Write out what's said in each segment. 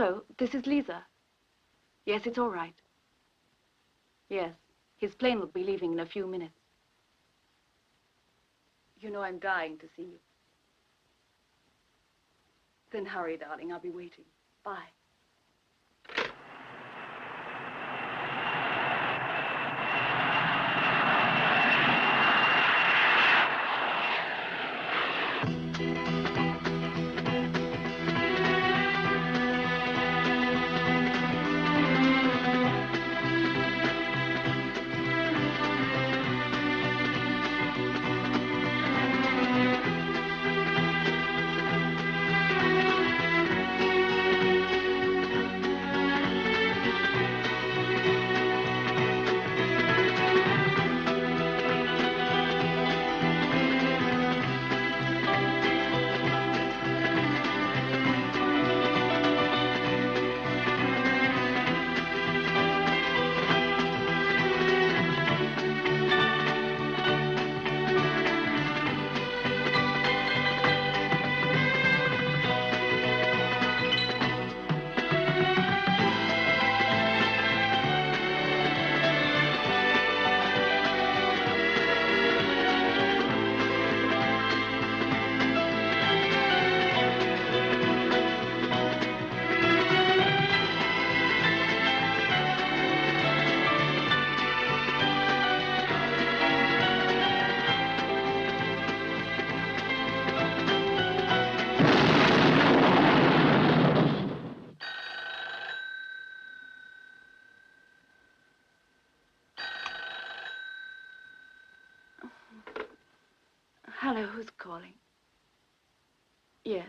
Hello, this is Lisa. Yes, it's all right. Yes, his plane will be leaving in a few minutes. You know I'm dying to see you. Then hurry, darling. I'll be waiting. Bye. Hello, who's calling? Yes.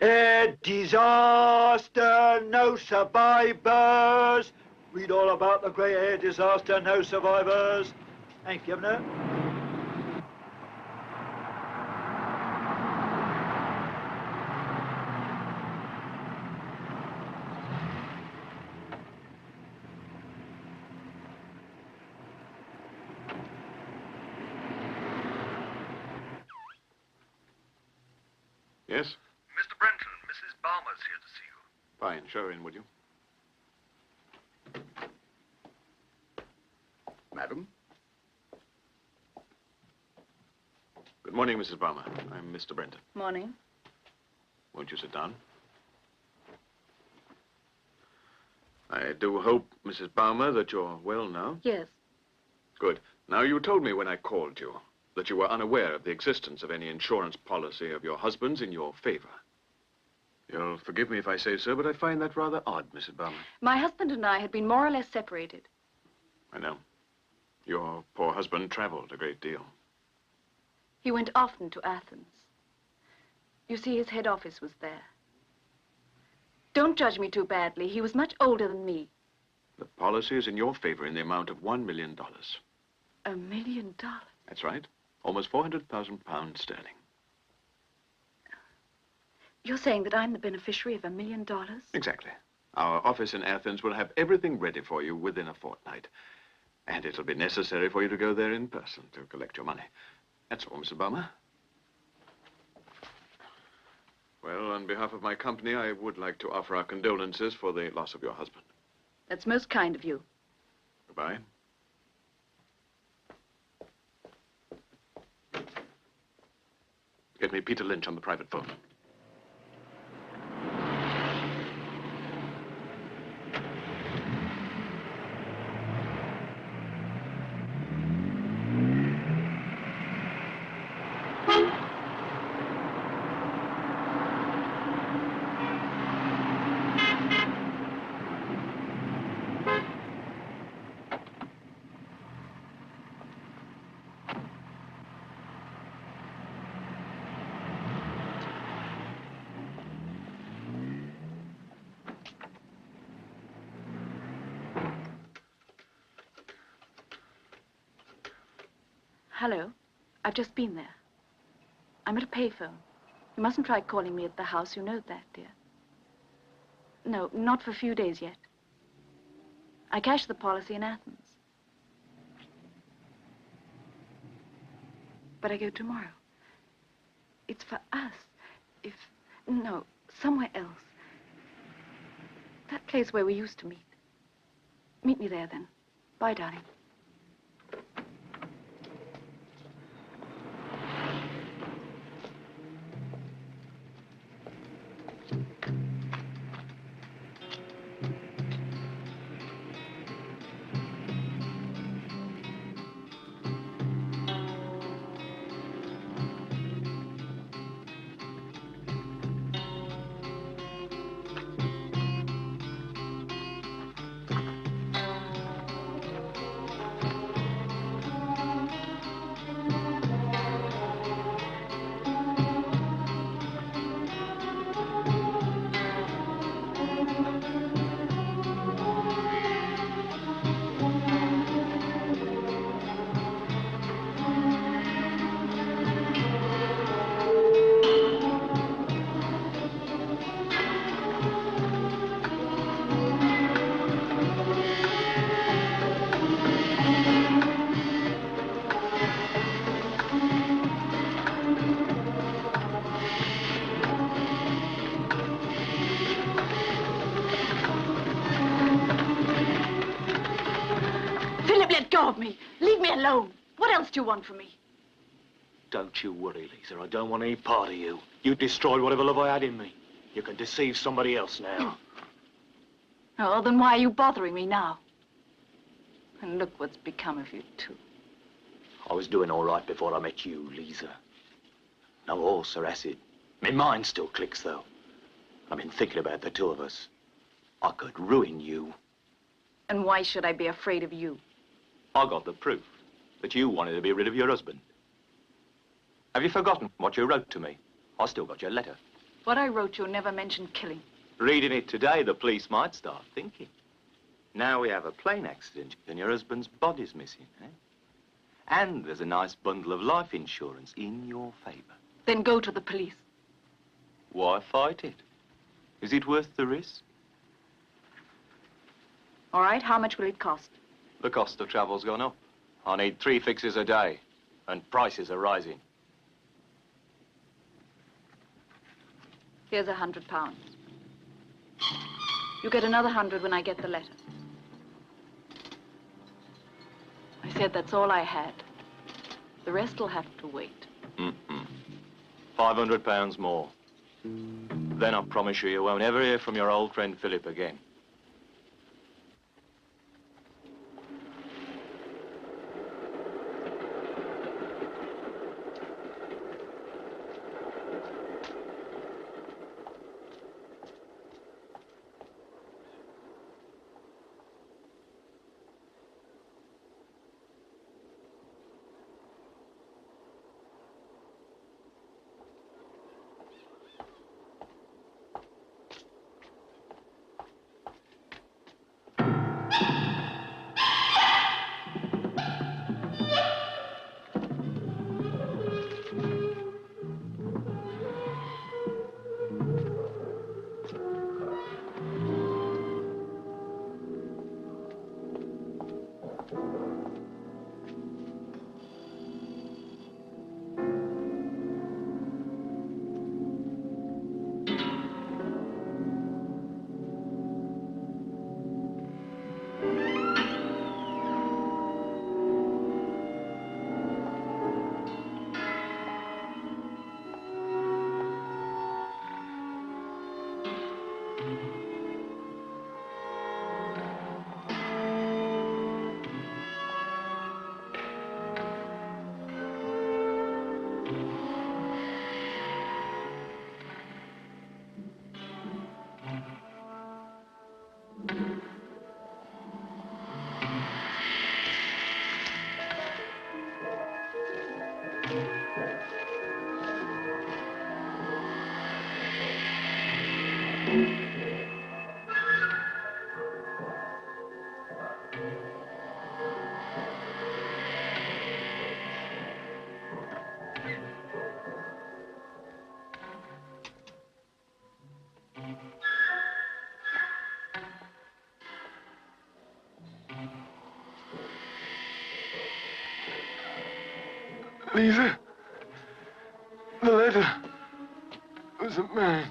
A disaster, no survivors. Read all about the Great Air Disaster, no survivors. Thank you, Governor. Yes? Mr. Brenton, Mrs. Balmer's here to see you. Fine. Show her in, would you? Madam? Good morning, Mrs. Balmer. I'm Mr. Brenton. Morning. Won't you sit down? I do hope, Mrs. Balmer, that you're well now. Yes. Good. Now, you told me when I called you that you were unaware of the existence of any insurance policy of your husband's in your favor. You'll forgive me if I say so, but I find that rather odd, Mrs. Balmer. My husband and I had been more or less separated. I know. Your poor husband traveled a great deal. He went often to Athens. You see, his head office was there. Don't judge me too badly. He was much older than me. The policy is in your favor in the amount of $1 million. $1 million? That's right. Almost 400,000 pounds sterling. You're saying that I'm the beneficiary of $1 million? Exactly. Our office in Athens will have everything ready for you within a fortnight. And it'll be necessary for you to go there in person to collect your money. That's all, Mrs. Balmer. Well, on behalf of my company, I would like to offer our condolences for the loss of your husband. That's most kind of you. Goodbye. Get me Peter Lynch on the private phone. Hello. I've just been there. I'm at a payphone. You mustn't try calling me at the house. You know that, dear. No, not for a few days yet. I cashed the policy in Athens. But I go tomorrow. It's for us. No, somewhere else. That place where we used to meet. Meet me there, then. Bye, darling. Let go of me. Leave me alone. What else do you want from me? Don't you worry, Lisa. I don't want any part of you. You destroyed whatever love I had in me. You can deceive somebody else now. Oh, then why are you bothering me now? And look what's become of you, too. I was doing all right before I met you, Lisa. No horse or acid. My mind still clicks, though. I've been thinking about the two of us. I could ruin you. And why should I be afraid of you? I got the proof that you wanted to be rid of your husband. Have you forgotten what you wrote to me? I still got your letter. What I wrote you never mentioned killing. Reading it today, the police might start thinking. Now we have a plane accident and your husband's body's missing, eh? And there's a nice bundle of life insurance in your favor. Then go to the police. Why fight it? Is it worth the risk? All right, how much will it cost? The cost of travel's gone up. I need 3 fixes a day, and prices are rising. Here's £100. You get another 100 when I get the letter. I said that's all I had. The rest will have to wait. £500 more. Then I promise you won't ever hear from your old friend Philip again. Lisa, the letter was a man.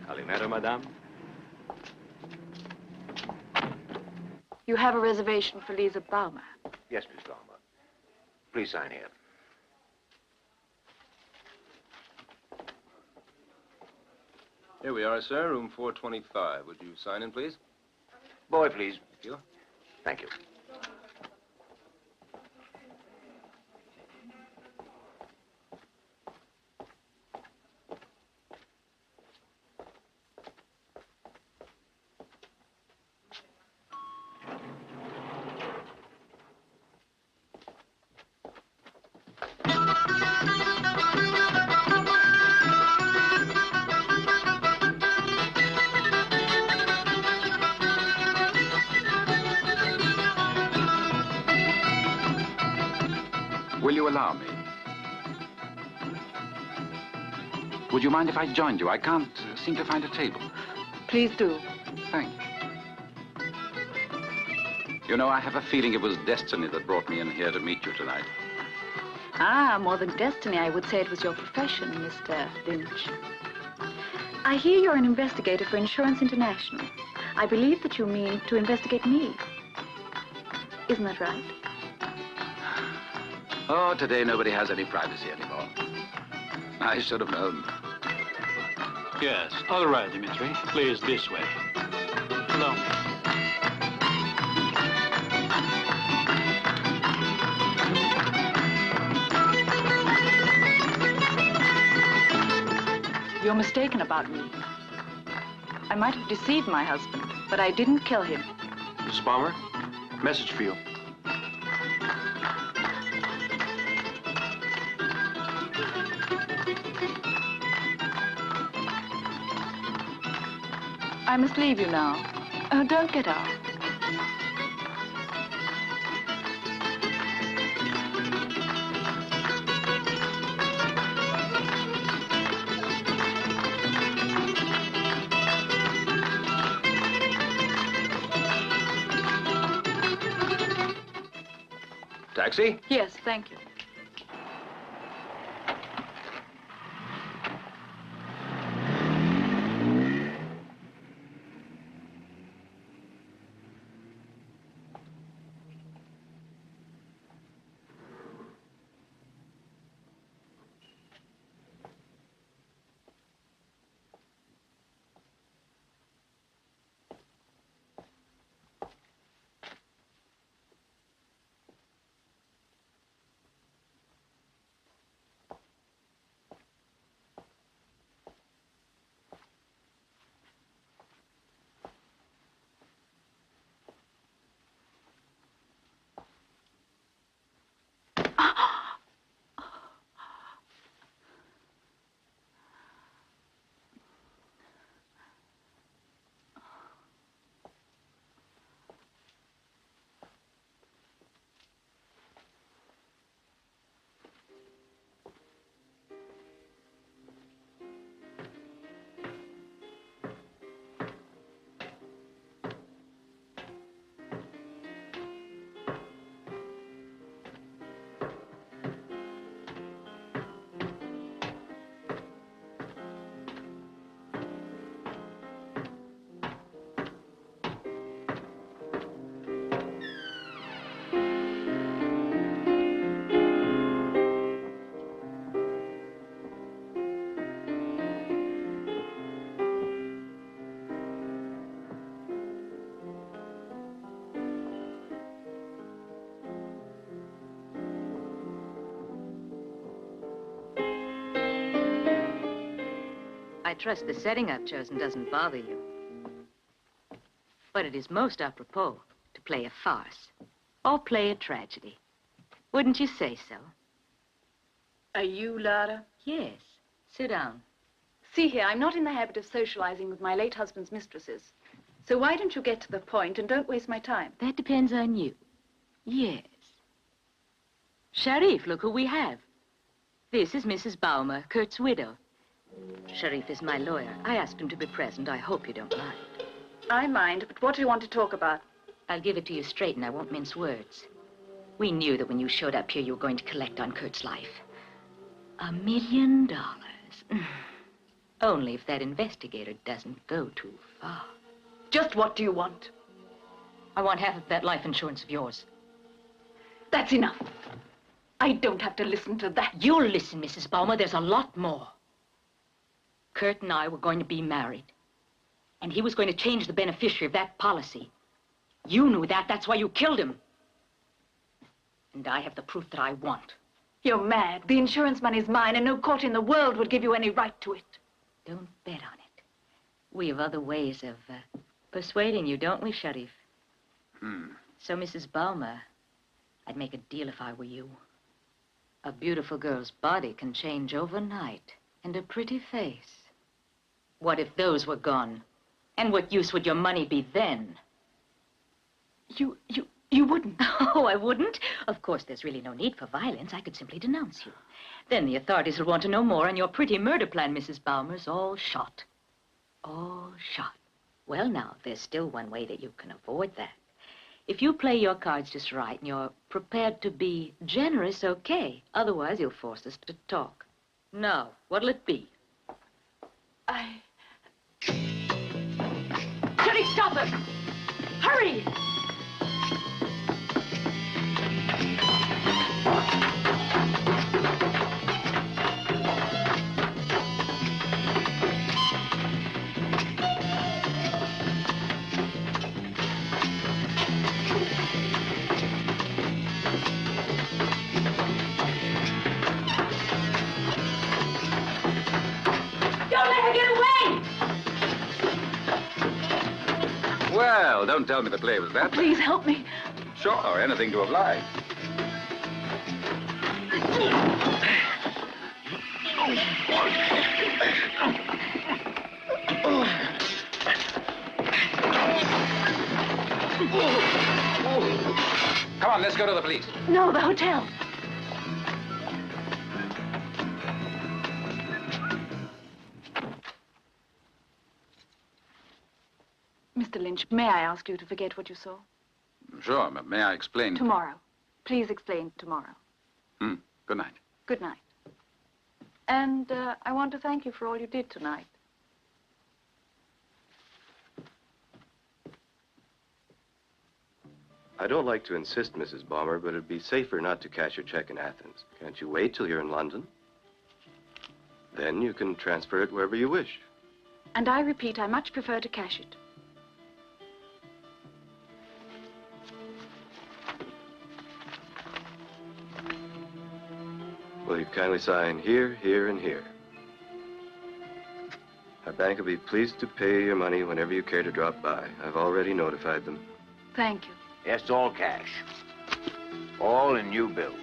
Calimero, madame. You have a reservation for Lisa Balmer. Yes, Miss Balmer. Please sign here. Here we are, sir. Room 425. Would you sign in, please? Boy, please. Thank you. Thank you. Will you allow me? Would you mind if I joined you? I can't seem to find a table. Please do. Thank you. You know, I have a feeling it was destiny that brought me in here to meet you tonight. Ah, more than destiny, I would say it was your profession, Mr. Lynch. I hear you're an investigator for Insurance International. I believe that you mean to investigate me. Isn't that right? Oh, today nobody has any privacy anymore. I should have known. Yes, all right, Dimitri. Please, this way. Hello. You're mistaken about me. I might have deceived my husband, but I didn't kill him. Miss Balmer, message for you. I must leave you now. Don't get up. Taxi? Yes, thank you. trust the setting I've chosen doesn't bother you. But it is most apropos to play a farce or play a tragedy. Wouldn't you say so? Are you Lara? Yes. Sit down. See here, I'm not in the habit of socializing with my late husband's mistresses. So why don't you get to the point and don't waste my time? That depends on you. Yes. Sharif, look who we have. This is Mrs. Baumer, Kurt's widow. Sharif is my lawyer. I asked him to be present. I hope you don't mind. I mind, but what do you want to talk about? I'll give it to you straight and I won't mince words. We knew that when you showed up here, you were going to collect on Kurt's life. $1 million. Only if that investigator doesn't go too far. Just what do you want? I want half of that life insurance of yours. That's enough. I don't have to listen to that. You'll listen, Mrs. Baumer. There's a lot more. Kurt and I were going to be married. And he was going to change the beneficiary of that policy. You knew that. That's why you killed him. And I have the proof that I want. You're mad. The insurance money's mine, and no court in the world would give you any right to it. Don't bet on it. We have other ways of persuading you, don't we, Sharif? So, Mrs. Baumer, I'd make a deal if I were you. A beautiful girl's body can change overnight, and a pretty face. What if those were gone? And what use would your money be then? You wouldn't. Oh, I wouldn't? Of course, there's really no need for violence. I could simply denounce you. Then the authorities will want to know more, and your pretty murder plan, Mrs. Baumer's all shot. All shot. Well, now, there's still one way that you can avoid that. If you play your cards just right and you're prepared to be generous, okay. Otherwise, you'll force us to talk. Now, what'll it be? Sharif, stop it! Hurry! Well, don't tell me the play was that. Please help me. Sure, anything to oblige. Come on, let's go to the police. No, the hotel. Mr. Lynch, may I ask you to forget what you saw? Sure, but may I explain? Tomorrow. Please explain tomorrow. Good night. Good night. And I want to thank you for all you did tonight. I don't like to insist, Mrs. Baumer, but it'd be safer not to cash your check in Athens. Can't you wait till you're in London? Then you can transfer it wherever you wish. And I repeat, I much prefer to cash it. Will you kindly sign here, here, and here? Our bank will be pleased to pay your money whenever you care to drop by. I've already notified them. Thank you. Yes, it's all cash. All in new bills.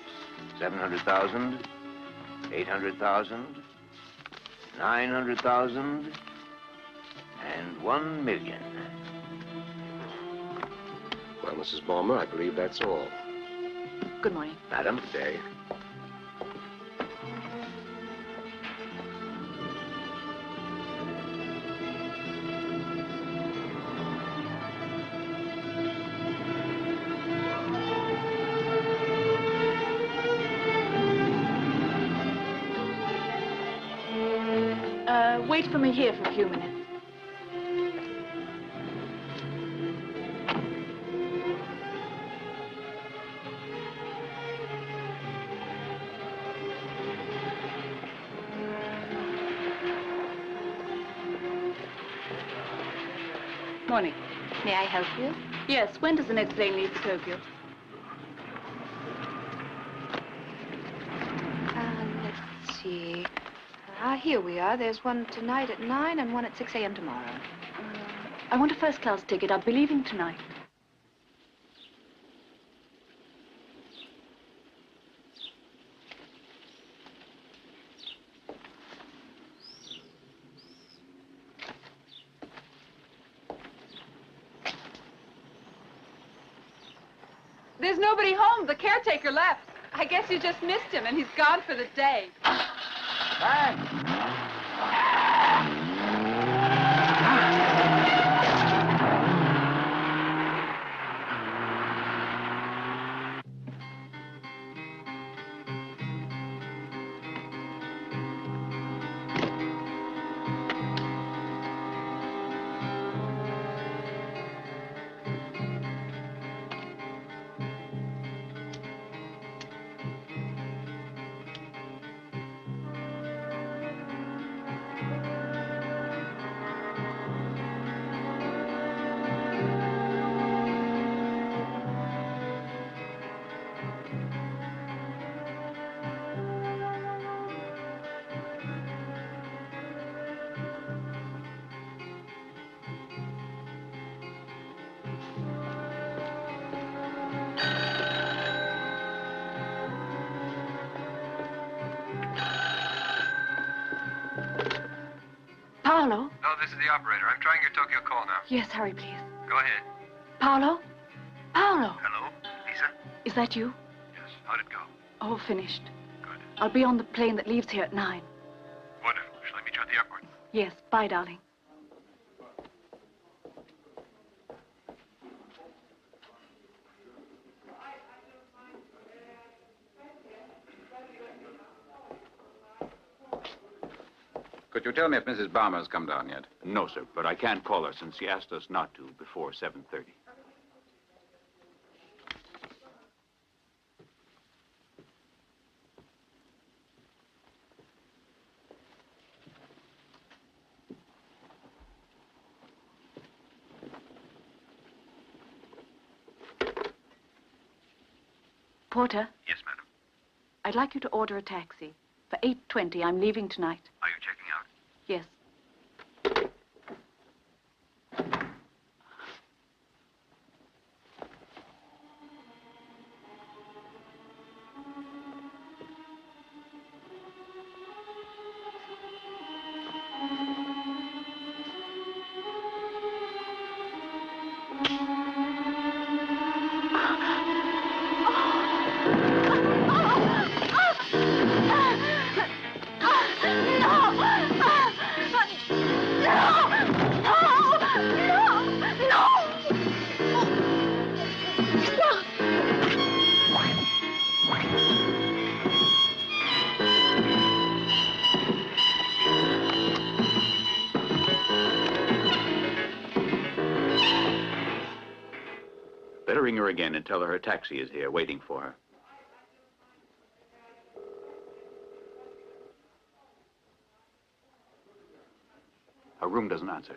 700,000, 800,000, 900,000, and 1 million. Well, Mrs. Baumer, I believe that's all. Good morning. Madam. Good day. Wait for me here for a few minutes. Morning. May I help you? Yes, when does the next plane leave for Tokyo? Let's see. Here we are. There's one tonight at 9 and one at 6 a.m. tomorrow. I want a first-class ticket. I'll be leaving tonight. There's nobody home. The caretaker left. I guess you just missed him, and he's gone for the day. Paolo? No, this is the operator. I'm trying your Tokyo call now. Yes, hurry, please. Go ahead. Paolo? Paolo? Hello? Lisa? Is that you? Yes. How'd it go? Oh, finished. Good. I'll be on the plane that leaves here at 9. Wonderful. Shall I meet you at the airport? Yes, bye, darling. Could you tell me if Mrs. Balmer's come down yet? No, sir, but I can't call her since she asked us not to before 7:30. Porter, Yes, madam. I'd like you to order a taxi. For 8:20, I'm leaving tonight. Are you checking out? Yes. Better ring her again and tell her her taxi is here waiting for her. Her room doesn't answer.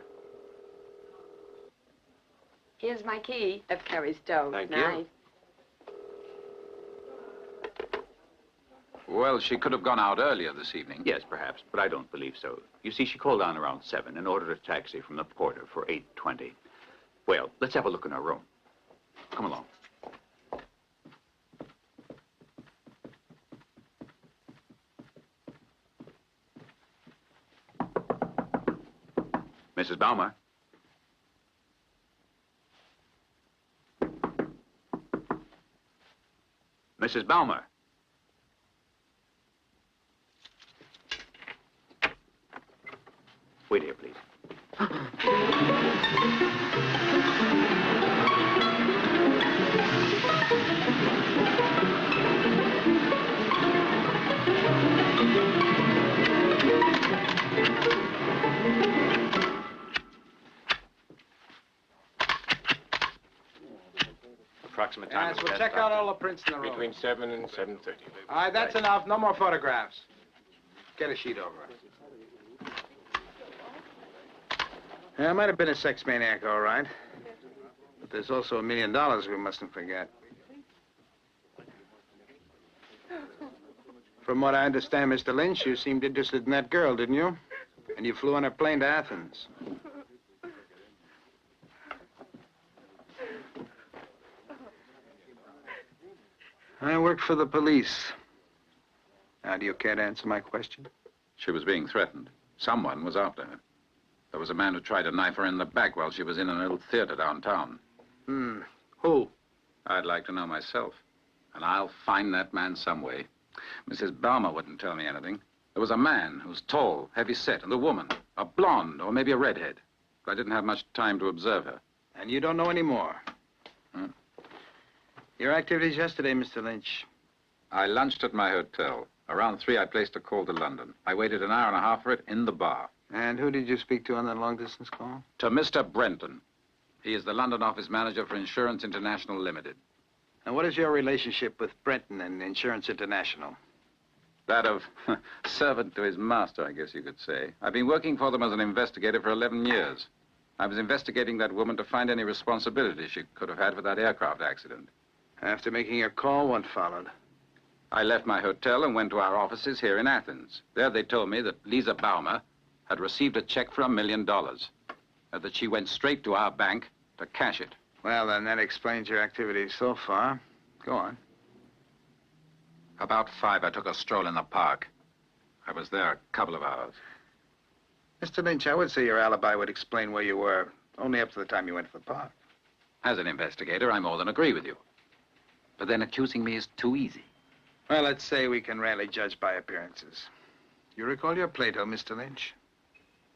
Here's my key of Carrie's stove. Thank you. Night. Well, she could have gone out earlier this evening. Yes, perhaps, but I don't believe so. You see, she called down around 7 and ordered a taxi from the porter for 8:20. Well, let's have a look in her room. Come along. Mrs. Balmer. Mrs. Balmer. Wait here, please. Approximate time. Yes, we'll check out all the prints in the room. Between 7 and 7:30. All right, that's enough. No more photographs. Get a sheet over it. Yeah, it might have been a sex maniac, all right. But there's also $1 million we mustn't forget. For from what I understand, Mr. Lynch, you seemed interested in that girl, didn't you? And you flew on a plane to Athens. I work for the police. Now, do you care to answer my question? She was being threatened. Someone was after her. There was a man who tried to knife her in the back while she was in a little theater downtown. Who? I'd like to know myself. And I'll find that man some way. Mrs. Balmer wouldn't tell me anything. There was a man who was tall, heavy-set, and a woman, a blonde or maybe a redhead. But I didn't have much time to observe her. And you don't know any more? Your activities yesterday, Mr. Lynch? I lunched at my hotel. Around 3, I placed a call to London. I waited an hour and a half for it in the bar. And who did you speak to on that long-distance call? To Mr. Brenton. He is the London office manager for Insurance International Limited. And what is your relationship with Brenton and Insurance International? That of servant to his master, I guess you could say. I've been working for them as an investigator for 11 years. I was investigating that woman to find any responsibility she could have had for that aircraft accident. After making your call, what followed? I left my hotel and went to our offices here in Athens. There they told me that Lisa Baumer had received a check for $1 million. And that she went straight to our bank to cash it. Well, then that explains your activities so far. Go on. About 5, I took a stroll in the park. I was there a couple of hours. Mr. Lynch, I would say your alibi would explain where you were, only up to the time you went to the park. As an investigator, I more than agree with you. But then accusing me is too easy. Well, let's say we can rarely judge by appearances. You recall your Plato, Mr. Lynch?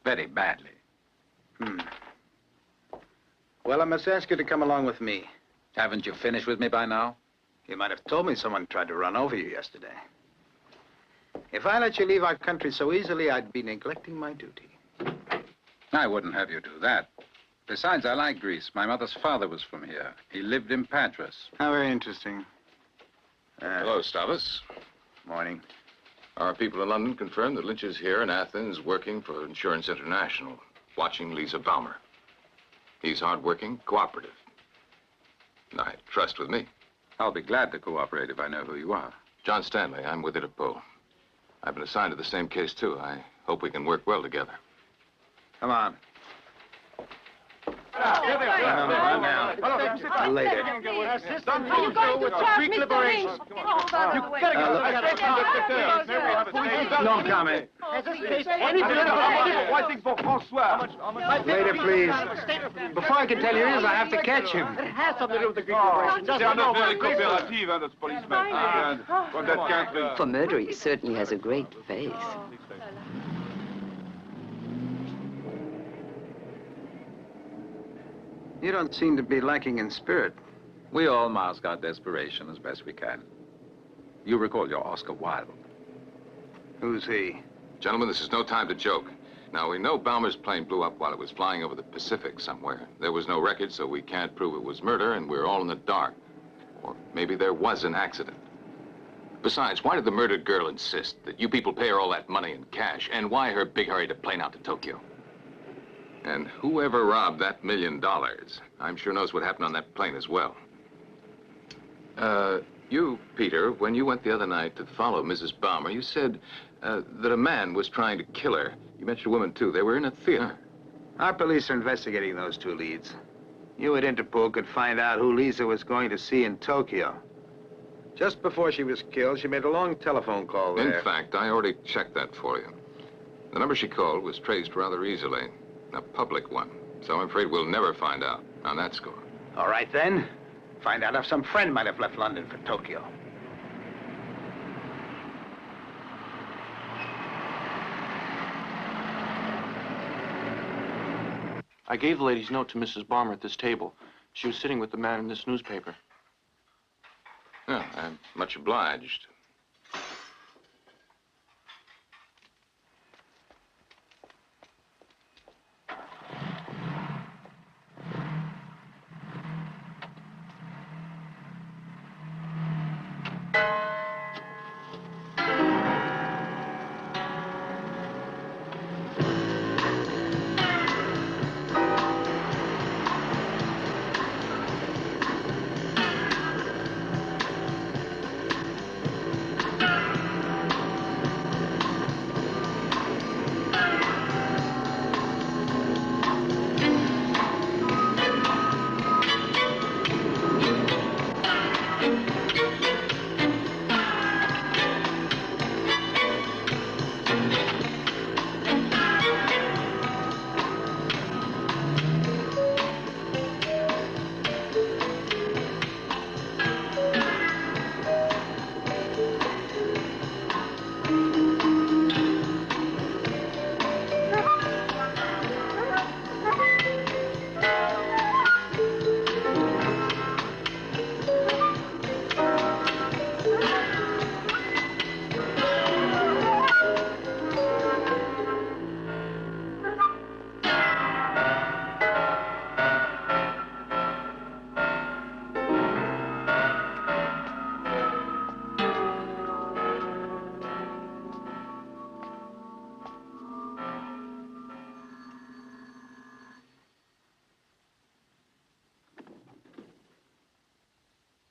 Very badly. Well, I must ask you to come along with me. Haven't you finished with me by now? You might have told me someone tried to run over you yesterday. If I let you leave our country so easily, I'd be neglecting my duty. I wouldn't have you do that. Besides, I like Greece. My mother's father was from here. He lived in Patras. How very interesting. Hello, Stavros. Morning. Our people in London confirm that Lynch is here in Athens working for Insurance International, watching Lisa Baumer. He's hardworking, cooperative. And I trust with me. I'll be glad to cooperate if I know who you are. John Stanley, I'm with Interpol. I've been assigned to the same case, too. I hope we can work well together. Come on. Later. Are you going to talk, Mr. Lynch? No comment. Later, please. Before I can tell you this, I have to catch him. It has something to do with the Greek operation. This policeman. For murder, he certainly has a great face. You don't seem to be lacking in spirit. We all mask our desperation as best we can. You recall your Oscar Wilde. Who's he? Gentlemen, this is no time to joke. Now, we know Baumer's plane blew up while it was flying over the Pacific somewhere. There was no record, so we can't prove it was murder, and we're all in the dark. Or maybe there was an accident. Besides, why did the murdered girl insist that you people pay her all that money in cash? And why her big hurry to plane out to Tokyo? And whoever robbed that $1 million, I'm sure knows what happened on that plane as well. You, Peter, when you went the other night to follow Mrs. Baumer, you said that a man was trying to kill her. You mentioned a woman, too. They were in a theater. Our police are investigating those two leads. You at Interpol could find out who Lisa was going to see in Tokyo. Just before she was killed, she made a long telephone call there. In fact, I already checked that for you. The number she called was traced rather easily. A public one. So I'm afraid we'll never find out on that score. All right, then. Find out if some friend might have left London for Tokyo. I gave the lady's note to Mrs. Balmer at this table. She was sitting with the man in this newspaper. Yeah, I'm much obliged.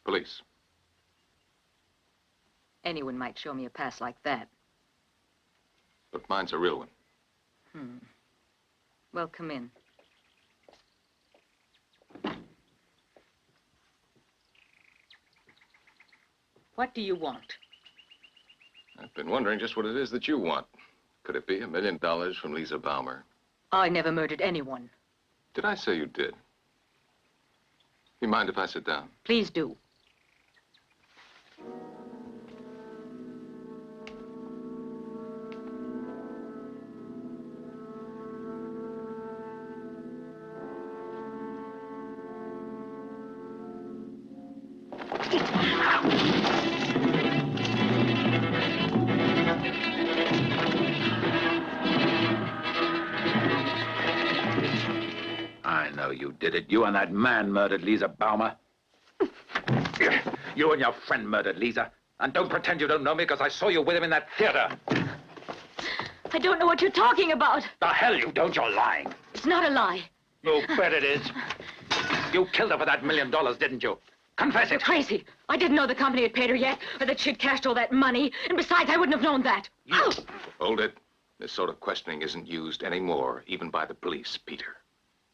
Police. Anyone might show me a pass like that. But mine's a real one. Well, come in. What do you want? I've been wondering just what it is that you want. Could it be $1 million from Lisa Baumer? I never murdered anyone. Did I say you did? You mind if I sit down? Please do. I know you did it. You and that man murdered Lisa Baumer. You and your friend murdered Lisa. And don't pretend you don't know me, because I saw you with him in that theater. I don't know what you're talking about. The hell you don't, you're lying. It's not a lie. You bet it is. You killed her for that $1 million, didn't you? Confess it. You're crazy. I didn't know the company had paid her yet, or that she'd cashed all that money. And besides, I wouldn't have known that. Ow! Hold it. This sort of questioning isn't used anymore, even by the police, Peter.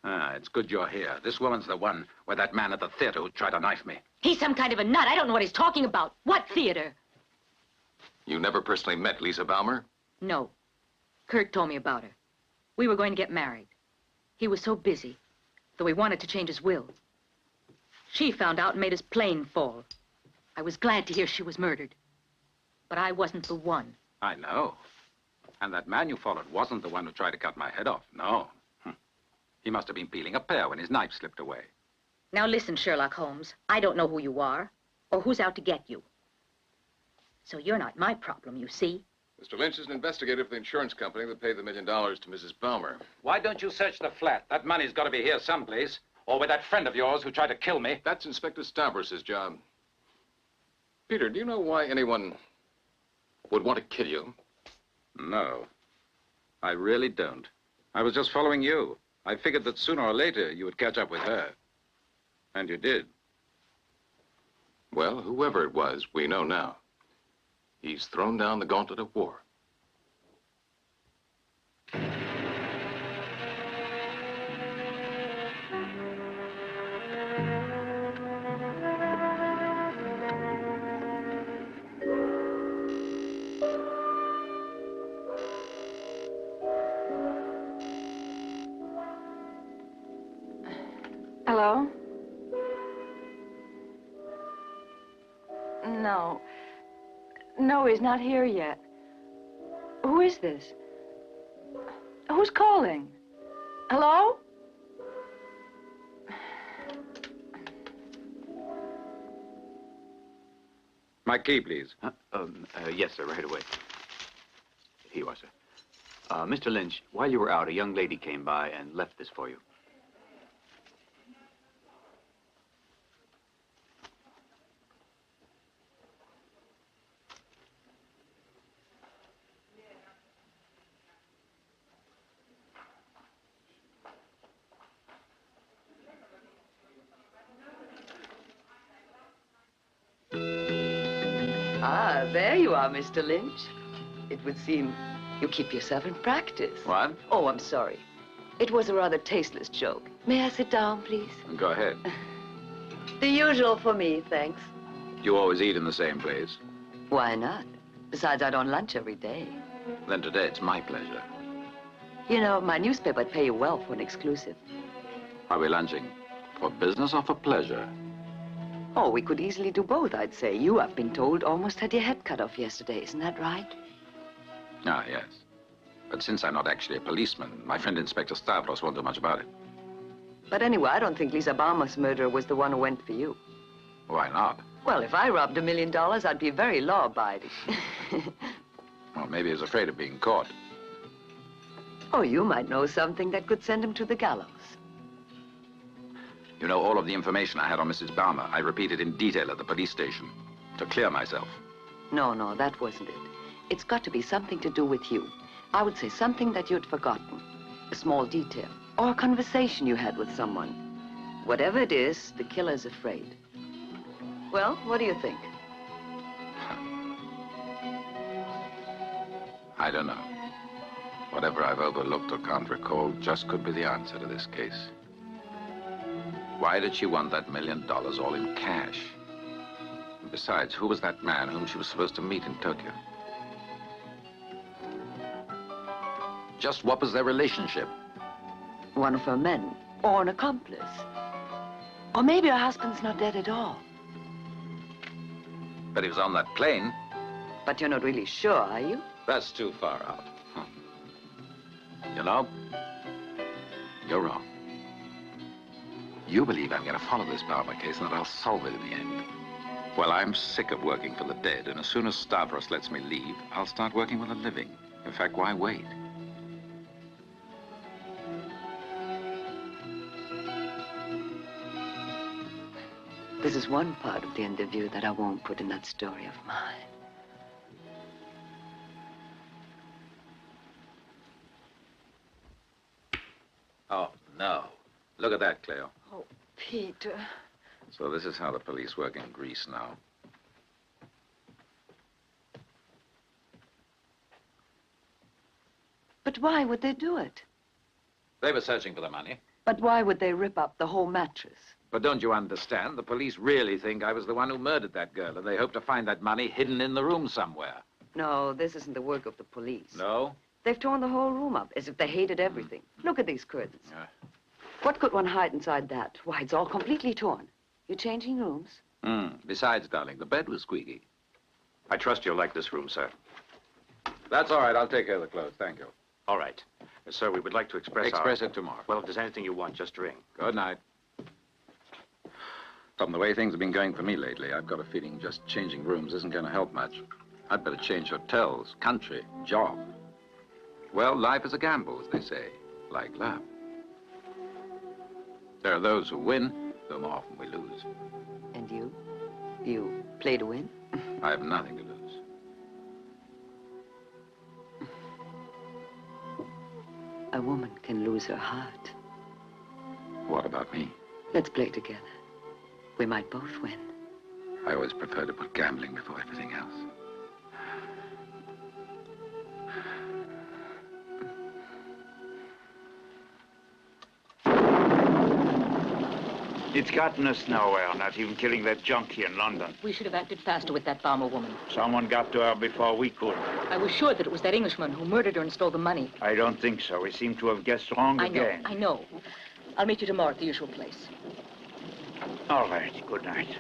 Ah, it's good you're here. This woman's the one with that man at the theater who tried to knife me. He's some kind of a nut. I don't know what he's talking about. What theater? You never personally met Lisa Baumer? No. Kurt told me about her. We were going to get married. He was so busy, though he wanted to change his will. She found out and made his plane fall. I was glad to hear she was murdered. But I wasn't the one. I know. And that man you followed wasn't the one who tried to cut my head off. No. He must have been peeling a pear when his knife slipped away. Now listen, Sherlock Holmes. I don't know who you are or who's out to get you. So you're not my problem, you see? Mr. Lynch is an investigator for the insurance company that paid the $1 million to Mrs. Baumer. Why don't you search the flat? That money's got to be here someplace. Or with that friend of yours who tried to kill me. That's Inspector Stavros' job. Peter, do you know why anyone would want to kill you? No. I really don't. I was just following you. I figured that sooner or later you would catch up with her. And you did. Well, whoever it was, we know now. He's thrown down the gauntlet of war. Hello? No. No, he's not here yet. Who is this? Who's calling? Hello? My key, please. Yes, sir, right away. Here you are, sir. Mr. Lynch, while you were out, a young lady came by and left this for you. Ah, there you are, Mr. Lynch. It would seem you keep yourself in practice. What? Oh, I'm sorry. It was a rather tasteless joke. May I sit down, please? Go ahead. The usual for me, thanks. You always eat in the same place. Why not? Besides, I don't lunch every day. Then today it's my pleasure. You know, my newspaper would pay you well for an exclusive. Are we lunching? For business or for pleasure? Oh, we could easily do both, I'd say. You, I've been told, almost had your head cut off yesterday. Isn't that right? Ah, yes. But since I'm not actually a policeman, my friend Inspector Stavros won't do much about it. But anyway, I don't think Lisa Baumer's murderer was the one who went for you. Why not? Well, if I robbed $1 million, I'd be very law-abiding. Well, maybe he was afraid of being caught. Oh, you might know something that could send him to the gallows. You know, all of the information I had on Mrs. Baumer, I repeated in detail at the police station to clear myself. No, that wasn't it. It's got to be something to do with you. I would say something that you'd forgotten. A small detail. Or a conversation you had with someone. Whatever it is, the killer's afraid. Well, what do you think? I don't know. Whatever I've overlooked or can't recall just could be the answer to this case. Why did she want that $1 million all in cash? And besides, who was that man whom she was supposed to meet in Tokyo? Just what was their relationship? One of her men, or an accomplice. Or maybe her husband's not dead at all. But he was on that plane. But you're not really sure, are you? That's too far out. You know, you're wrong. You believe I'm going to follow this Barber case and that I'll solve it in the end. Well, I'm sick of working for the dead, and as soon as Stavros lets me leave, I'll start working with the living. In fact, why wait? This is one part of the interview that I won't put in that story of mine. Oh, no. Look at that, Cleo. Oh, Peter. So this is how the police work in Greece now. But why would they do it? They were searching for the money. But why would they rip up the whole mattress? But don't you understand? The police really think I was the one who murdered that girl, and they hope to find that money hidden in the room somewhere. No, this isn't the work of the police. No? They've torn the whole room up, as if they hated everything. Look at these curtains. What could one hide inside that? Why, it's all completely torn. You're changing rooms? Besides, darling, the bed was squeaky. I trust you'll like this room, sir. That's all right. I'll take care of the clothes. Thank you. All right. Sir, we would like to express it tomorrow. Well, if there's anything you want, just ring. Good night. From the way things have been going for me lately, I've got a feeling just changing rooms isn't going to help much. I'd better change hotels, country, job. Well, life is a gamble, as they say, like love. There are those who win, though more often we lose. And you? You play to win? I have nothing to lose. A woman can lose her heart. What about me? Let's play together. We might both win. I always prefer to put gambling before everything else. It's gotten us nowhere, not even killing that junkie in London. We should have acted faster with that Balmer woman. Someone got to her before we could. I was sure that it was that Englishman who murdered her and stole the money. I don't think so. We seem to have guessed wrong again. I know. I'll meet you tomorrow at the usual place. All right. Good night.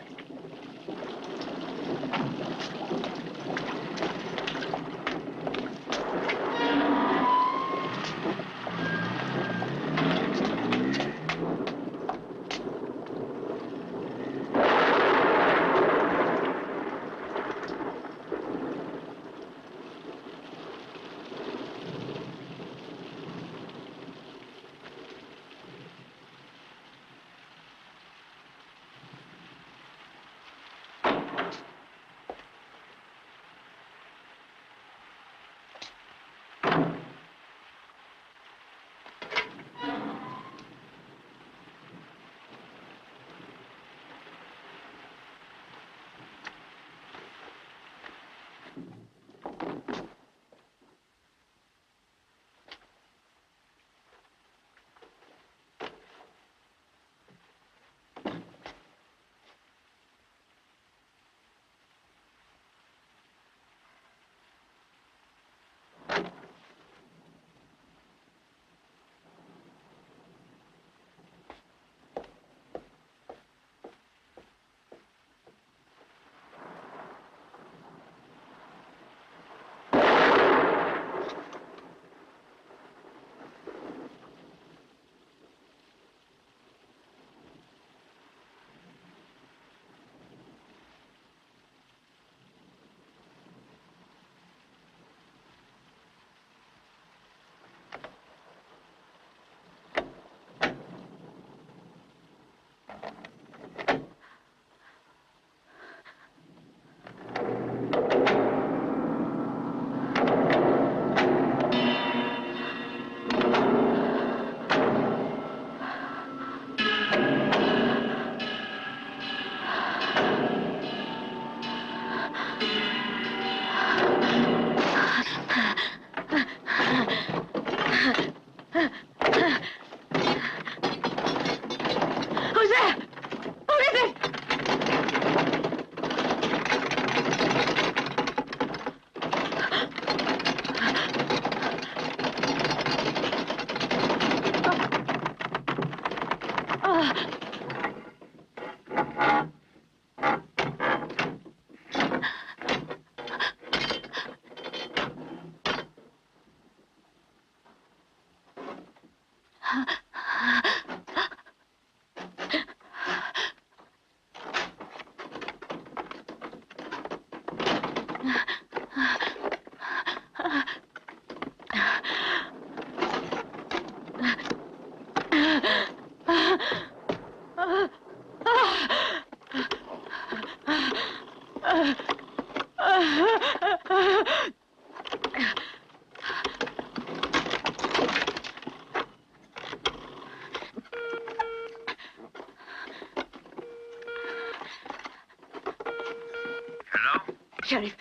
Sheriff,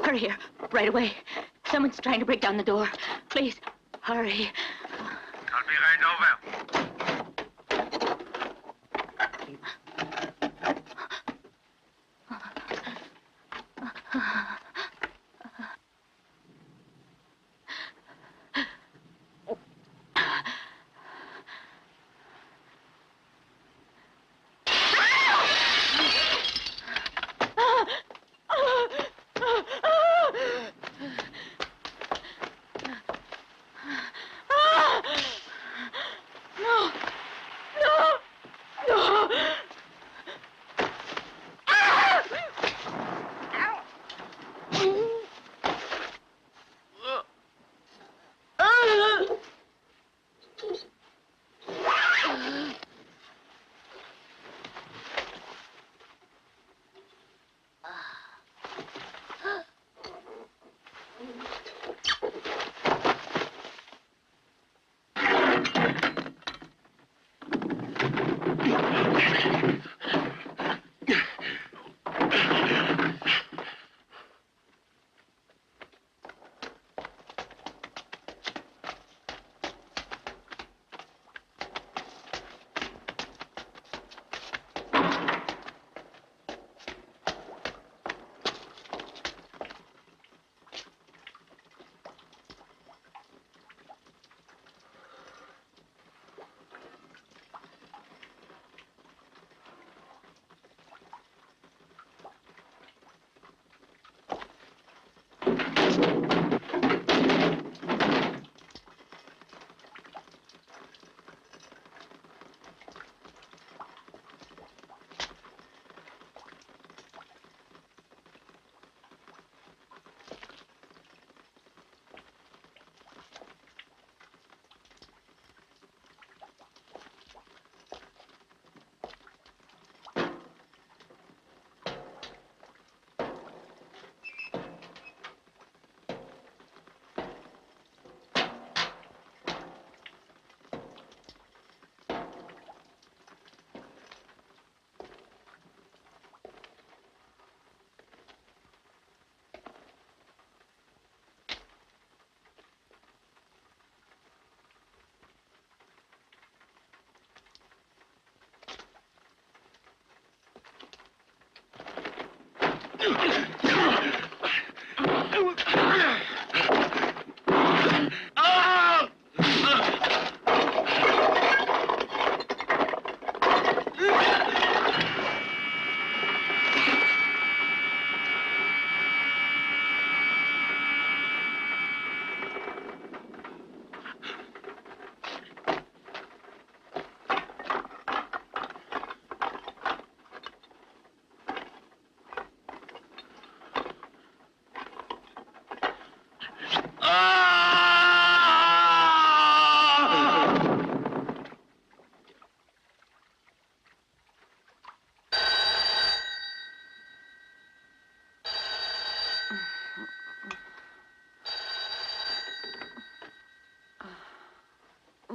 hurry here, right away. Someone's trying to break down the door. Please, hurry. I'll be right over.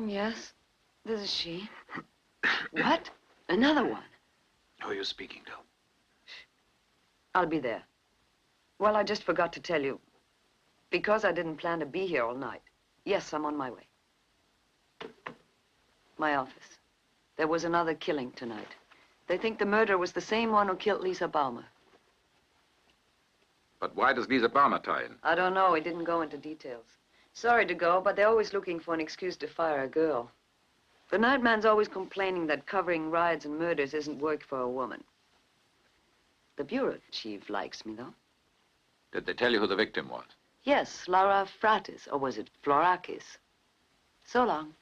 Yes, this is she. What? Another one? Who are you speaking to? I'll be there. Well, I just forgot to tell you. Because I didn't plan to be here all night. Yes, I'm on my way. My office. There was another killing tonight. They think the murderer was the same one who killed Lisa Balmer. But why does Lisa Balmer tie in? I don't know. He didn't go into details. Sorry to go, but they're always looking for an excuse to fire a girl. The nightman's always complaining that covering riots and murders isn't work for a woman. The bureau chief likes me, though. Did they tell you who the victim was? Yes, Laura Fratis, or was it Florakis? So long.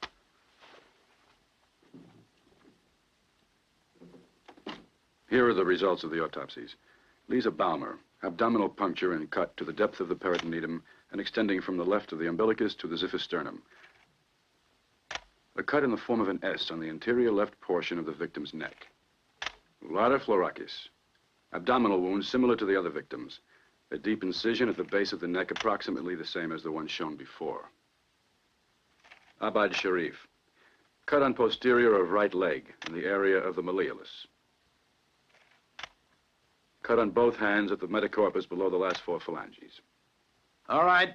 Here are the results of the autopsies. Lisa Balmer, abdominal puncture and cut to the depth of the peritoneum and extending from the left of the umbilicus to the xiphisternum. A cut in the form of an S on the interior left portion of the victim's neck. Ulata fluorachis. Abdominal wounds similar to the other victims. A deep incision at the base of the neck approximately the same as the one shown before. Abad Sharif. Cut on posterior of right leg in the area of the malleolus. Cut on both hands at the metacarpus below the last 4 phalanges. All right.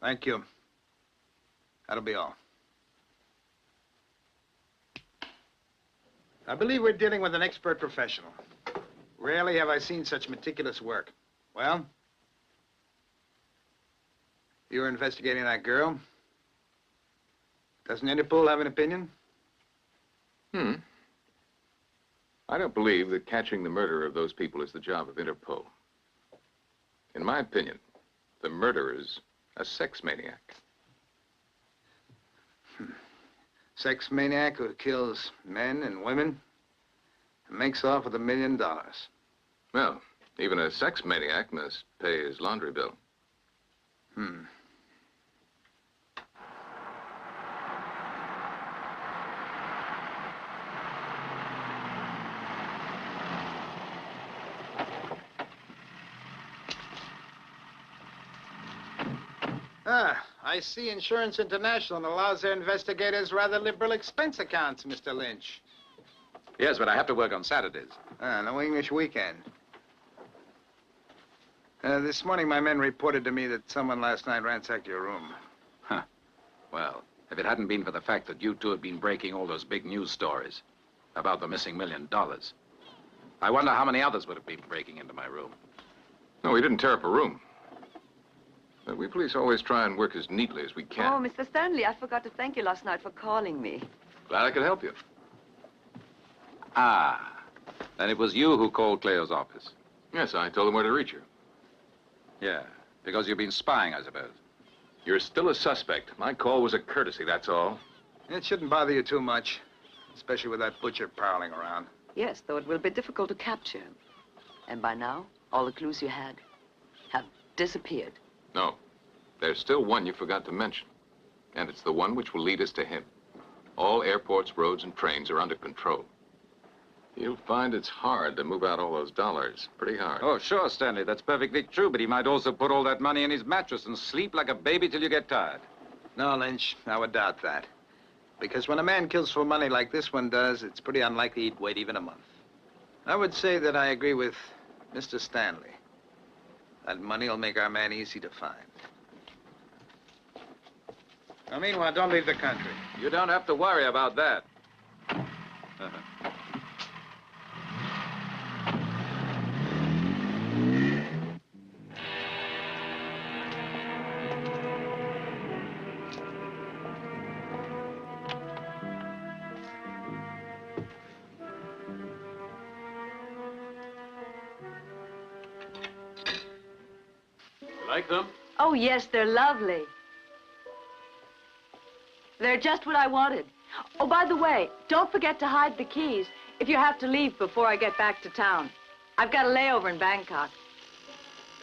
Thank you. That'll be all. I believe we're dealing with an expert professional. Rarely have I seen such meticulous work. Well, you were investigating that girl. Doesn't Interpol have an opinion? I don't believe that catching the murderer of those people is the job of Interpol. In my opinion, the murderer's a sex maniac. Sex maniac who kills men and women and makes off with $1 million. Well, even a sex maniac must pay his laundry bill. I see Insurance International allows their investigators rather liberal expense accounts, Mr. Lynch. Yes, but I have to work on Saturdays. No English weekend. This morning, my men reported to me that someone last night ransacked your room. Huh. Well, if it hadn't been for the fact that you two have been breaking all those big news stories about the missing $1 million, I wonder how many others would have been breaking into my room. No, we didn't tear up a room. But we police always try and work as neatly as we can. Oh, Mr. Stanley, I forgot to thank you last night for calling me. Glad I could help you. Ah, then it was you who called Cleo's office. Yes, I told him where to reach her. Yeah, because you've been spying, I suppose. You're still a suspect. My call was a courtesy, that's all. It shouldn't bother you too much, especially with that butcher prowling around. Yes, though it will be difficult to capture him. And by now, all the clues you had have disappeared. No, there's still one you forgot to mention. And it's the one which will lead us to him. All airports, roads, and trains are under control. You'll find it's hard to move out all those dollars. Pretty hard. Oh, sure, Stanley, that's perfectly true, but he might also put all that money in his mattress and sleep like a baby till you get tired. No, Lynch, I would doubt that. Because when a man kills for money like this one does, it's pretty unlikely he'd wait even a month. I would say that I agree with Mr. Stanley. That money will make our man easy to find. Now, meanwhile, don't leave the country. You don't have to worry about that. Like them? Oh, yes, they're lovely. They're just what I wanted. Oh, by the way, don't forget to hide the keys if you have to leave before I get back to town. I've got a layover in Bangkok.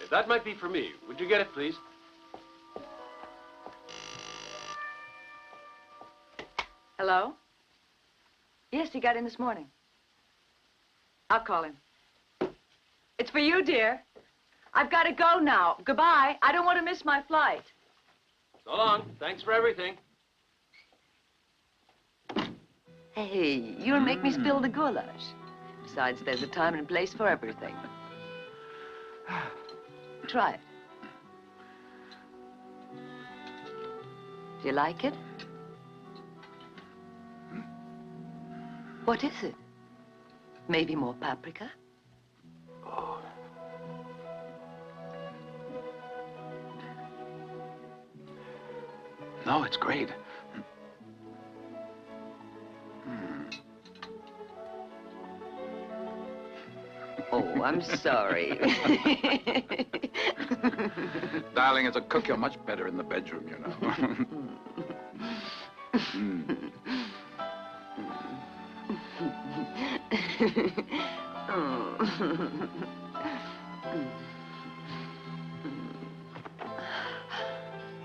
That might be for me. Would you get it, please? Hello? Yes, he got in this morning. I'll call him. It's for you, dear. I've got to go now. Goodbye. I don't want to miss my flight. So long. Thanks for everything. Hey, you'll make me spill the goulash. Besides, there's a time and place for everything. Try it. Do you like it? What is it? Maybe more paprika? No, it's great. Oh, I'm sorry. Darling, as a cook, you're much better in the bedroom, you know.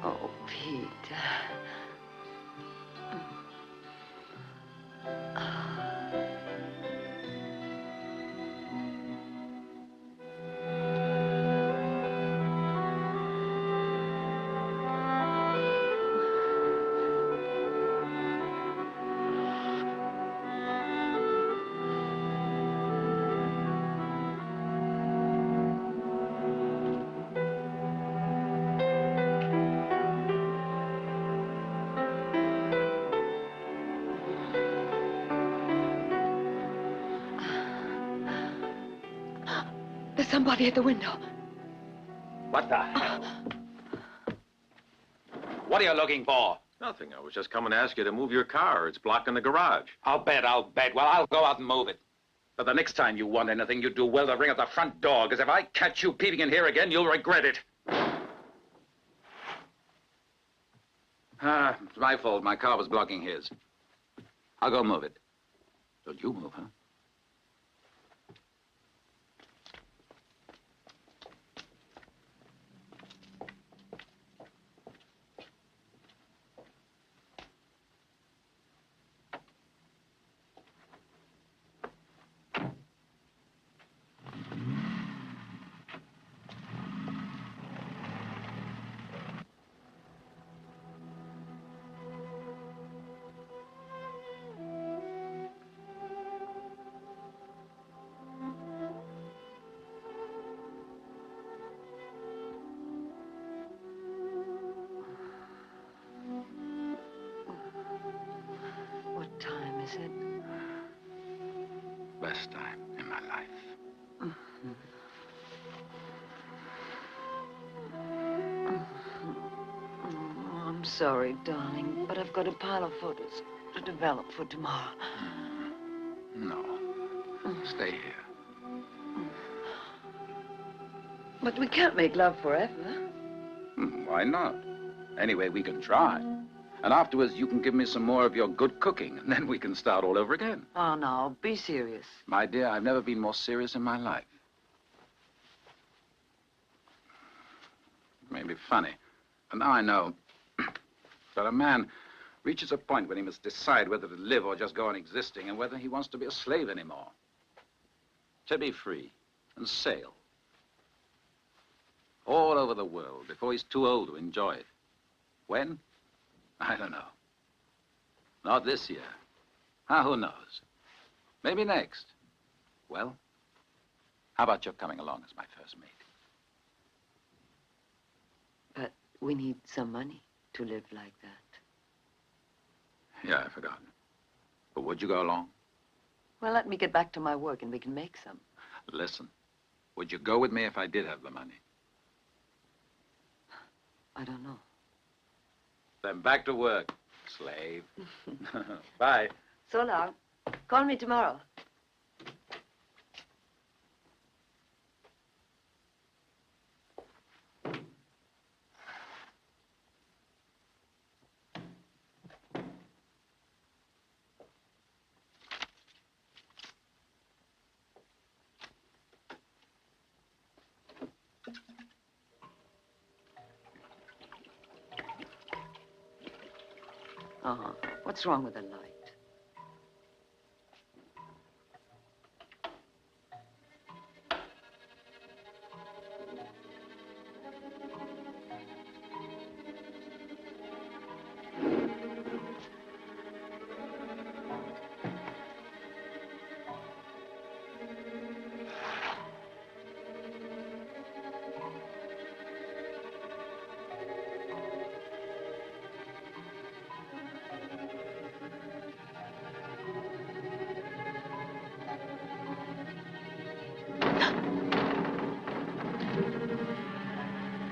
Oh, Pete. There's somebody at the window. What the hell? What are you looking for? Nothing. I was just coming to ask you to move your car. It's blocking the garage. I'll bet. Well, I'll go out and move it. But the next time you want anything, you do well to ring at the front door, because if I catch you peeping in here again, you'll regret it. It's my fault. My car was blocking his. I'll go move it. Don't you move, huh? What time is it? Best time in my life. Oh, I'm sorry, darling, but I've got a pile of photos to develop for tomorrow. No. Stay here. But we can't make love forever. Why not? Anyway, we can try. And afterwards, you can give me some more of your good cooking, and then we can start all over again. Oh, no, be serious. My dear, I've never been more serious in my life. It may be funny, and now I know that a man reaches a point when he must decide whether to live or just go on existing, and whether he wants to be a slave anymore. To be free and sail all over the world before he's too old to enjoy it. When? I don't know. Not this year. Who knows? Maybe next. Well, how about your coming along as my first mate? But we need some money to live like that. Yeah, I forgot. But would you go along? Well, let me get back to my work and we can make some. Listen, would you go with me if I did have the money? I don't know. Then back to work, slave. Bye. So long. Call me tomorrow. What's wrong with the light?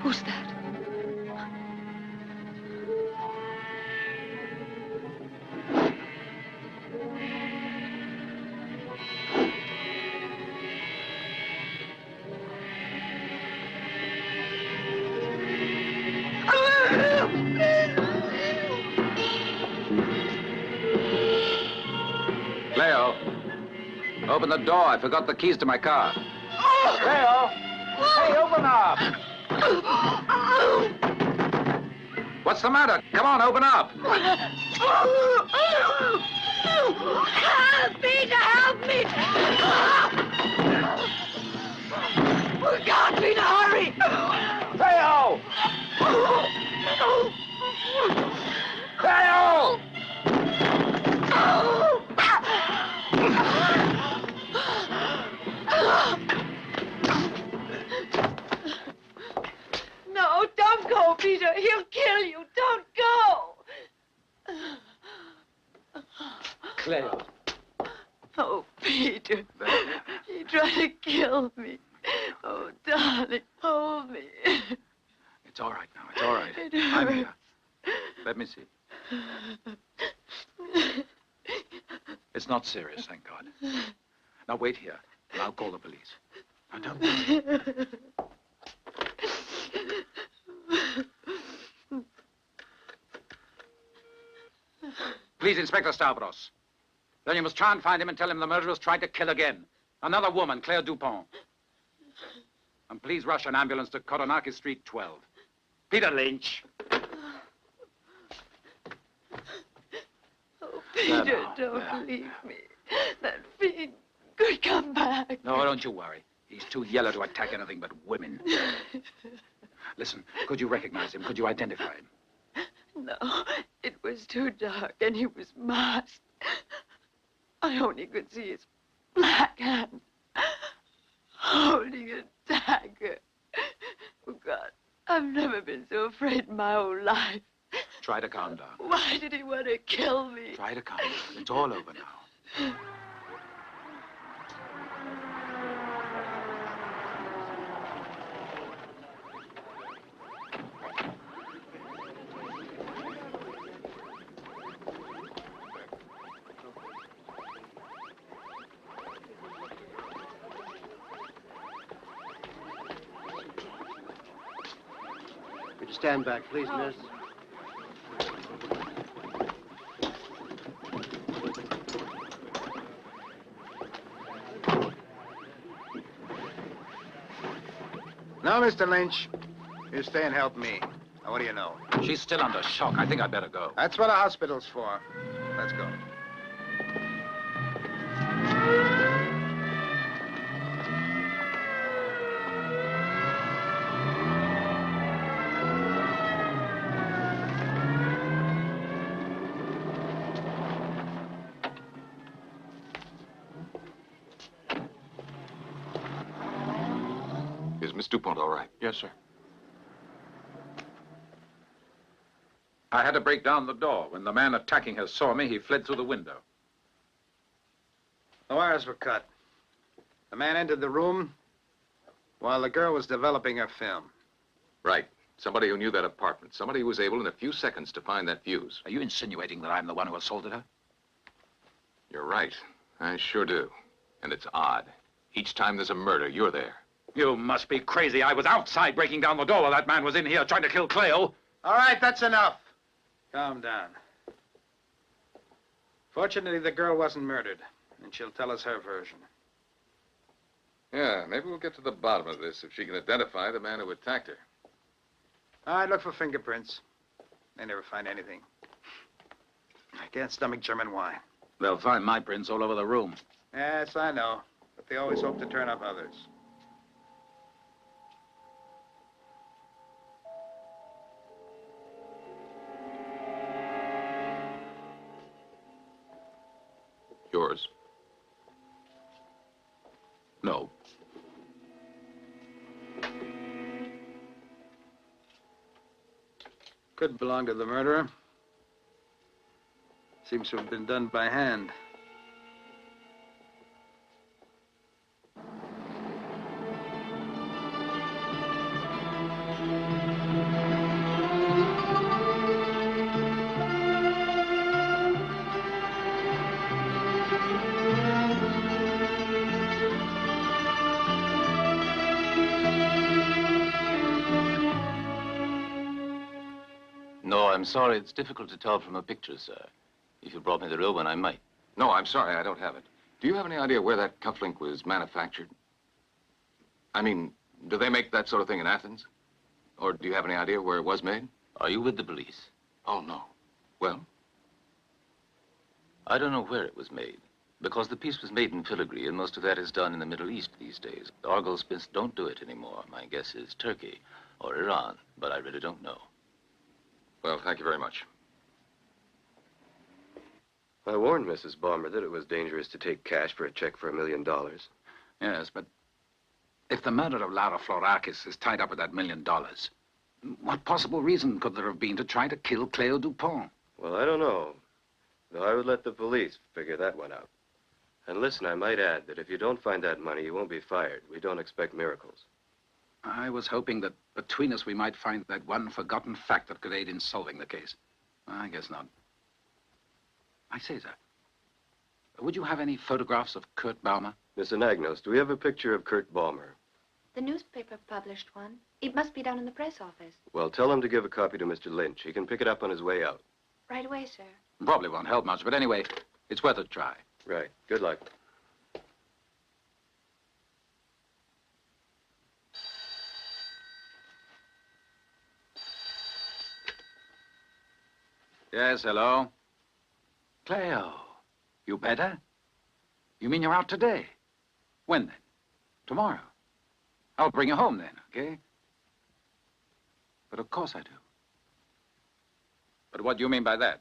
Who's that? Cleo, open the door. I forgot the keys to my car. Cleo! Hey, open up! What's the matter? Come on, open up! Peter, help me! God, Peter, hurry! Cleo! Cleo! No, don't go, Peter. He'll kill you. Don't go. Cleo. Oh, Peter. He tried to kill me. Oh, darling, hold me. It's all right now. It's all right. It I'm hurts. here. Let me see. It's not serious, thank God. Now wait here, and I'll call the police. Now don't worry. Please, Inspector Stavros. Then you must try and find him and tell him the murderers tried to kill again. Another woman, Claire Dupont. And please rush an ambulance to Koronaki Street 12. Peter Lynch. Oh, Peter, don't leave me. That fiend could come back. No, don't you worry. He's too yellow to attack anything but women. Listen, could you recognize him? Could you identify him? No, it was too dark and he was masked. I only could see his black hand holding a dagger. Oh, God, I've never been so afraid in my whole life. Try to calm down. Why did he want to kill me? Try to calm down. It's all over now. Would you stand back, please, miss? Now, Mr. Lynch, you stay and help me. Now, what do you know? She's still under shock. I think I'd better go. That's what a hospital's for. Let's go. Is Miss Dupont all right? Yes, sir. I had to break down the door. When the man attacking her saw me, he fled through the window. The wires were cut. The man entered the room while the girl was developing her film. Right. Somebody who knew that apartment. Somebody who was able in a few seconds to find that fuse. Are you insinuating that I'm the one who assaulted her? You're right. I sure do. And it's odd. Each time there's a murder, you're there. You must be crazy. I was outside breaking down the door while that man was in here trying to kill Cleo. All right, that's enough. Calm down. Fortunately, the girl wasn't murdered, and she'll tell us her version. Yeah, maybe we'll get to the bottom of this if she can identify the man who attacked her. All right, look for fingerprints. They never find anything. I can't stomach German wine. They'll find my prints all over the room. Yes, I know, but they always hope to turn up others. Yours? No. Could belong to the murderer. Seems to have been done by hand. No, I'm sorry. It's difficult to tell from a picture, sir. If you brought me the real one, I might. No, I'm sorry. I don't have it. Do you have any idea where that cufflink was manufactured? I mean, do they make that sort of thing in Athens? Or do you have any idea where it was made? Are you with the police? Oh, no. Well? I don't know where it was made. Because the piece was made in filigree, and most of that is done in the Middle East these days. The Argyle-Smiths don't do it anymore. My guess is Turkey or Iran, but I really don't know. Well, thank you very much. I warned Mrs. Balmer that it was dangerous to take cash for a check for $1 million. Yes, but if the murder of Lara Florakis is tied up with that $1 million, what possible reason could there have been to try to kill Cleo Dupont? Well, I don't know. Though I would let the police figure that one out. And listen, I might add that if you don't find that money, you won't be fired. We don't expect miracles. I was hoping that between us we might find that one forgotten fact that could aid in solving the case. I guess not. I say, sir, would you have any photographs of Kurt Baumer? Miss Anagnos, do we have a picture of Kurt Balmer? The newspaper published one. It must be down in the press office. Well, tell him to give a copy to Mr. Lynch. He can pick it up on his way out. Right away, sir. Probably won't help much, but anyway, it's worth a try. Right. Good luck. Yes, hello? Cleo, you better? You mean you're out today? When then? Tomorrow? I'll bring you home then, okay? But of course I do. But what do you mean by that?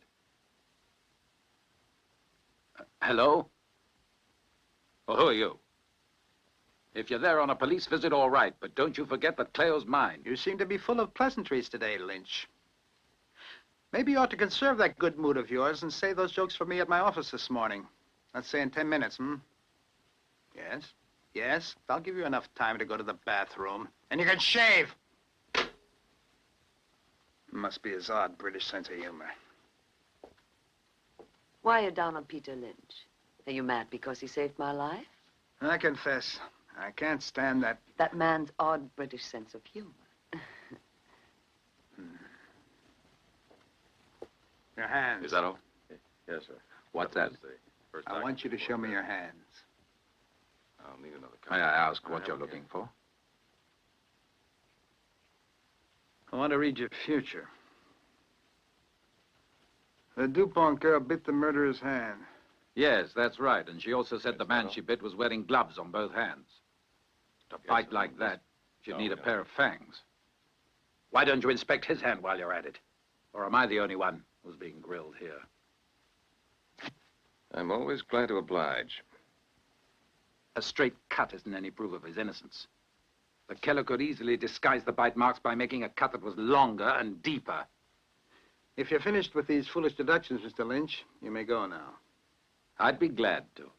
Hello? Well, who are you? If you're there on a police visit, all right, but don't you forget that Cleo's mine. You seem to be full of pleasantries today, Lynch. Maybe you ought to conserve that good mood of yours and say those jokes for me at my office this morning. Let's say in 10 minutes, hmm? Yes? Yes? I'll give you enough time to go to the bathroom. And you can shave! Must be his odd British sense of humor. Why are you down on Peter Lynch? Are you mad because he saved my life? I confess, I can't stand that. That man's odd British sense of humor. Your hands. Is that all? Yes, sir. What's that? I want you to show me your hands. I'll need another May I ask what you're looking for? I want to read your future. The Dupont girl bit the murderer's hand. Yes, that's right. And she also said the man she bit was wearing gloves on both hands. To bite like that, she'd need a pair of fangs. Why don't you inspect his hand while you're at it? Or am I the only one who's being grilled here? I'm always glad to oblige. A straight cut isn't any proof of his innocence. The killer could easily disguise the bite marks by making a cut that was longer and deeper. If you're finished with these foolish deductions, Mr. Lynch, you may go now. I'd be glad to.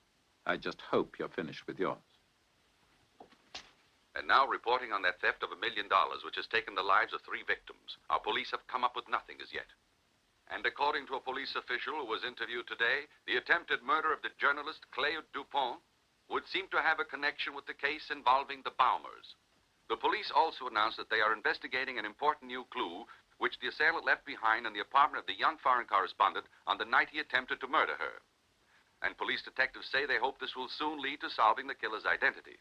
I just hope you're finished with yours. And now reporting on that theft of $1 million, which has taken the lives of 3 victims. Our police have come up with nothing as yet. And according to a police official who was interviewed today, the attempted murder of the journalist Cleo Dupont would seem to have a connection with the case involving the Baumers. The police also announced that they are investigating an important new clue which the assailant left behind in the apartment of the young foreign correspondent on the night he attempted to murder her. And police detectives say they hope this will soon lead to solving the killer's identity.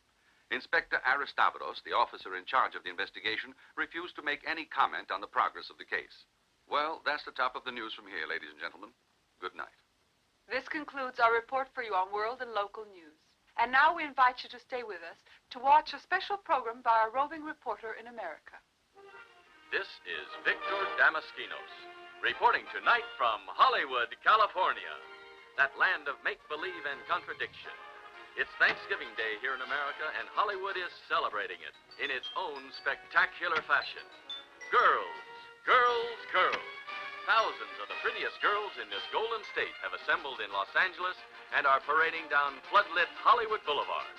Inspector Aristavidos, the officer in charge of the investigation, refused to make any comment on the progress of the case. Well, that's the top of the news from here, ladies and gentlemen. Good night. This concludes our report for you on world and local news. And now we invite you to stay with us to watch a special program by our roving reporter in America. This is Victor Damaskinos, reporting tonight from Hollywood, California, that land of make-believe and contradiction. It's Thanksgiving Day here in America, and Hollywood is celebrating it in its own spectacular fashion. Girls, girls, girls. Thousands of the prettiest girls in this golden state have assembled in Los Angeles and are parading down floodlit Hollywood Boulevard.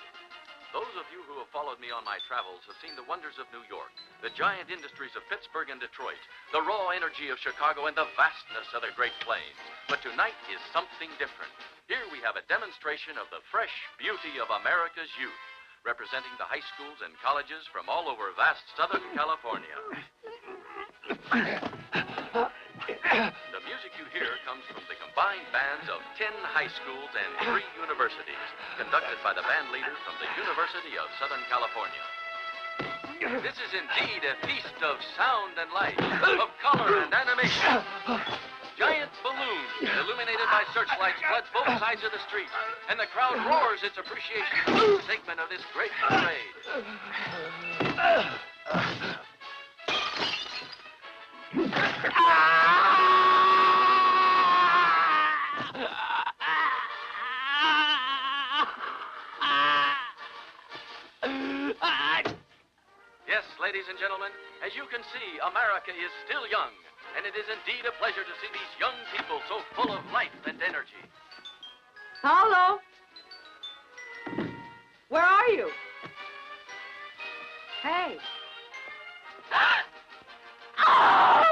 Those of you who have followed me on my travels have seen the wonders of New York, the giant industries of Pittsburgh and Detroit, the raw energy of Chicago, and the vastness of the Great Plains. But tonight is something different. Here we have a demonstration of the fresh beauty of America's youth, representing the high schools and colleges from all over vast Southern California. The music you hear comes from the combined bands of 10 high schools and 3 universities, conducted by the band leader from the University of Southern California. This is indeed a feast of sound and light, of color and animation. Giant balloons, illuminated by searchlights, flood both sides of the street, and the crowd roars its appreciation for each segment of this great parade. Yes, ladies and gentlemen, as you can see, America is still young, and it is indeed a pleasure to see these young people so full of life and energy. Paolo? Where are you? Hey. Oh!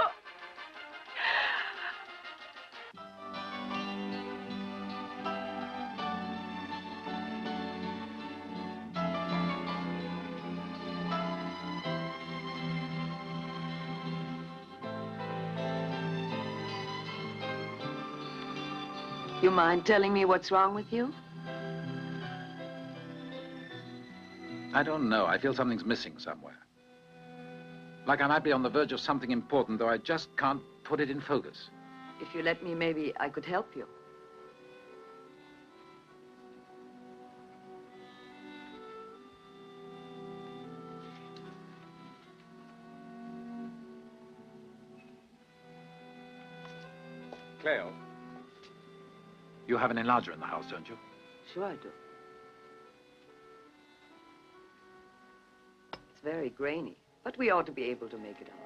You mind telling me what's wrong with you? I don't know. I feel something's missing somewhere. Like I might be on the verge of something important, though I just can't put it in focus. If you let me, maybe I could help you. Cleo, you have an enlarger in the house, don't you? Sure I do. It's very grainy, but we ought to be able to make it out.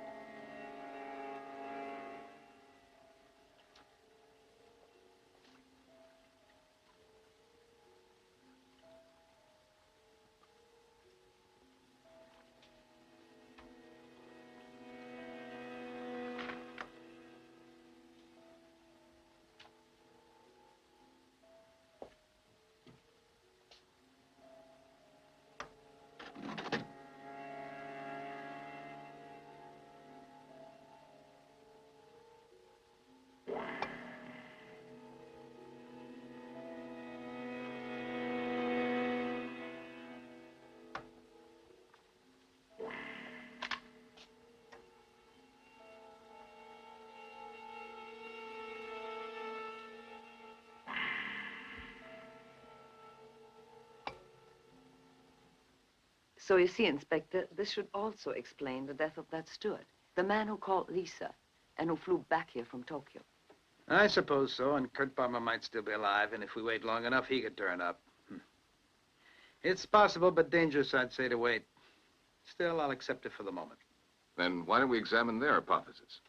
So you see, Inspector, this should also explain the death of that steward, the man who called Lisa and who flew back here from Tokyo. I suppose so, and Kurt Palmer might still be alive, and if we wait long enough, he could turn up. It's possible, but dangerous, I'd say, to wait. Still, I'll accept it for the moment. Then why don't we examine their hypothesis?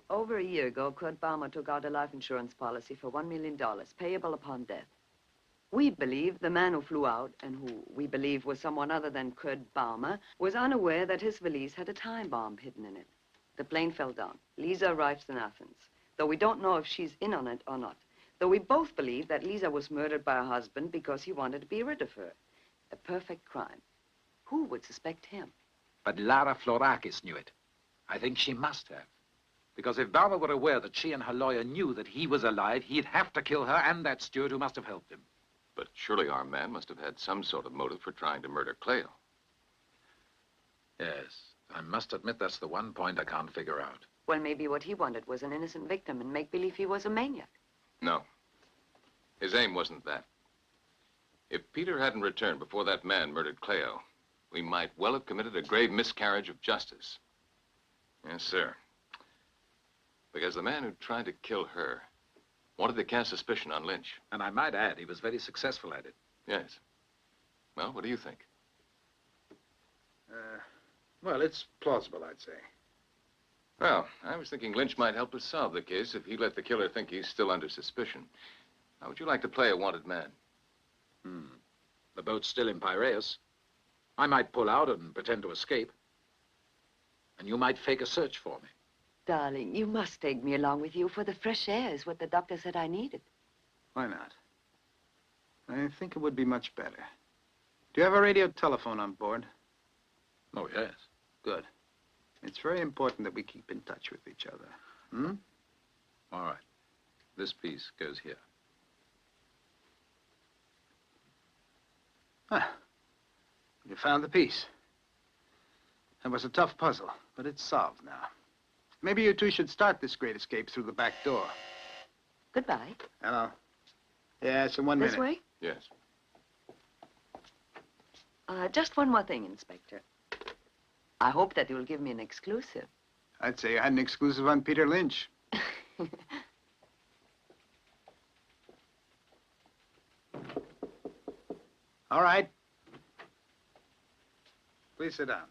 Over a year ago, Kurt Palmer took out a life insurance policy for $1 million, payable upon death. We believe the man who flew out, and who we believe was someone other than Kurt Palmer, was unaware that his valise had a time bomb hidden in it. The plane fell down. Lisa arrives in Athens, though we don't know if she's in on it or not. Though we both believe that Lisa was murdered by her husband because he wanted to be rid of her. A perfect crime. Who would suspect him? But Lara Florakis knew it. I think she must have. Because if Balmer were aware that she and her lawyer knew that he was alive, he'd have to kill her and that steward who must have helped him. But surely our man must have had some sort of motive for trying to murder Cleo. Yes, I must admit that's the one point I can't figure out. Well, maybe what he wanted was an innocent victim and make believe he was a maniac. No. His aim wasn't that. If Peter hadn't returned before that man murdered Cleo, we might well have committed a grave miscarriage of justice. Yes, sir. Because the man who tried to kill her wanted to cast suspicion on Lynch. And I might add, he was very successful at it. Yes. Well, what do you think? Well, it's plausible, I'd say. Well, I was thinking Lynch might help us solve the case if he let the killer think he's still under suspicion. How would you like to play a wanted man? The boat's still in Piraeus. I might pull out and pretend to escape. And you might fake a search for me. Darling, you must take me along with you, for the fresh air is what the doctor said I needed. Why not? I think it would be much better. Do you have a radio telephone on board? Oh, yes. Good. It's very important that we keep in touch with each other. All right. This piece goes here. You found the piece. It was a tough puzzle, but it's solved now. Maybe you two should start this great escape through the back door. Goodbye. Hello. Yes, in 1 minute. This way? Yes. Just one more thing, Inspector. I hope that you'll give me an exclusive. I'd say I had an exclusive on Peter Lynch. All right. Please sit down.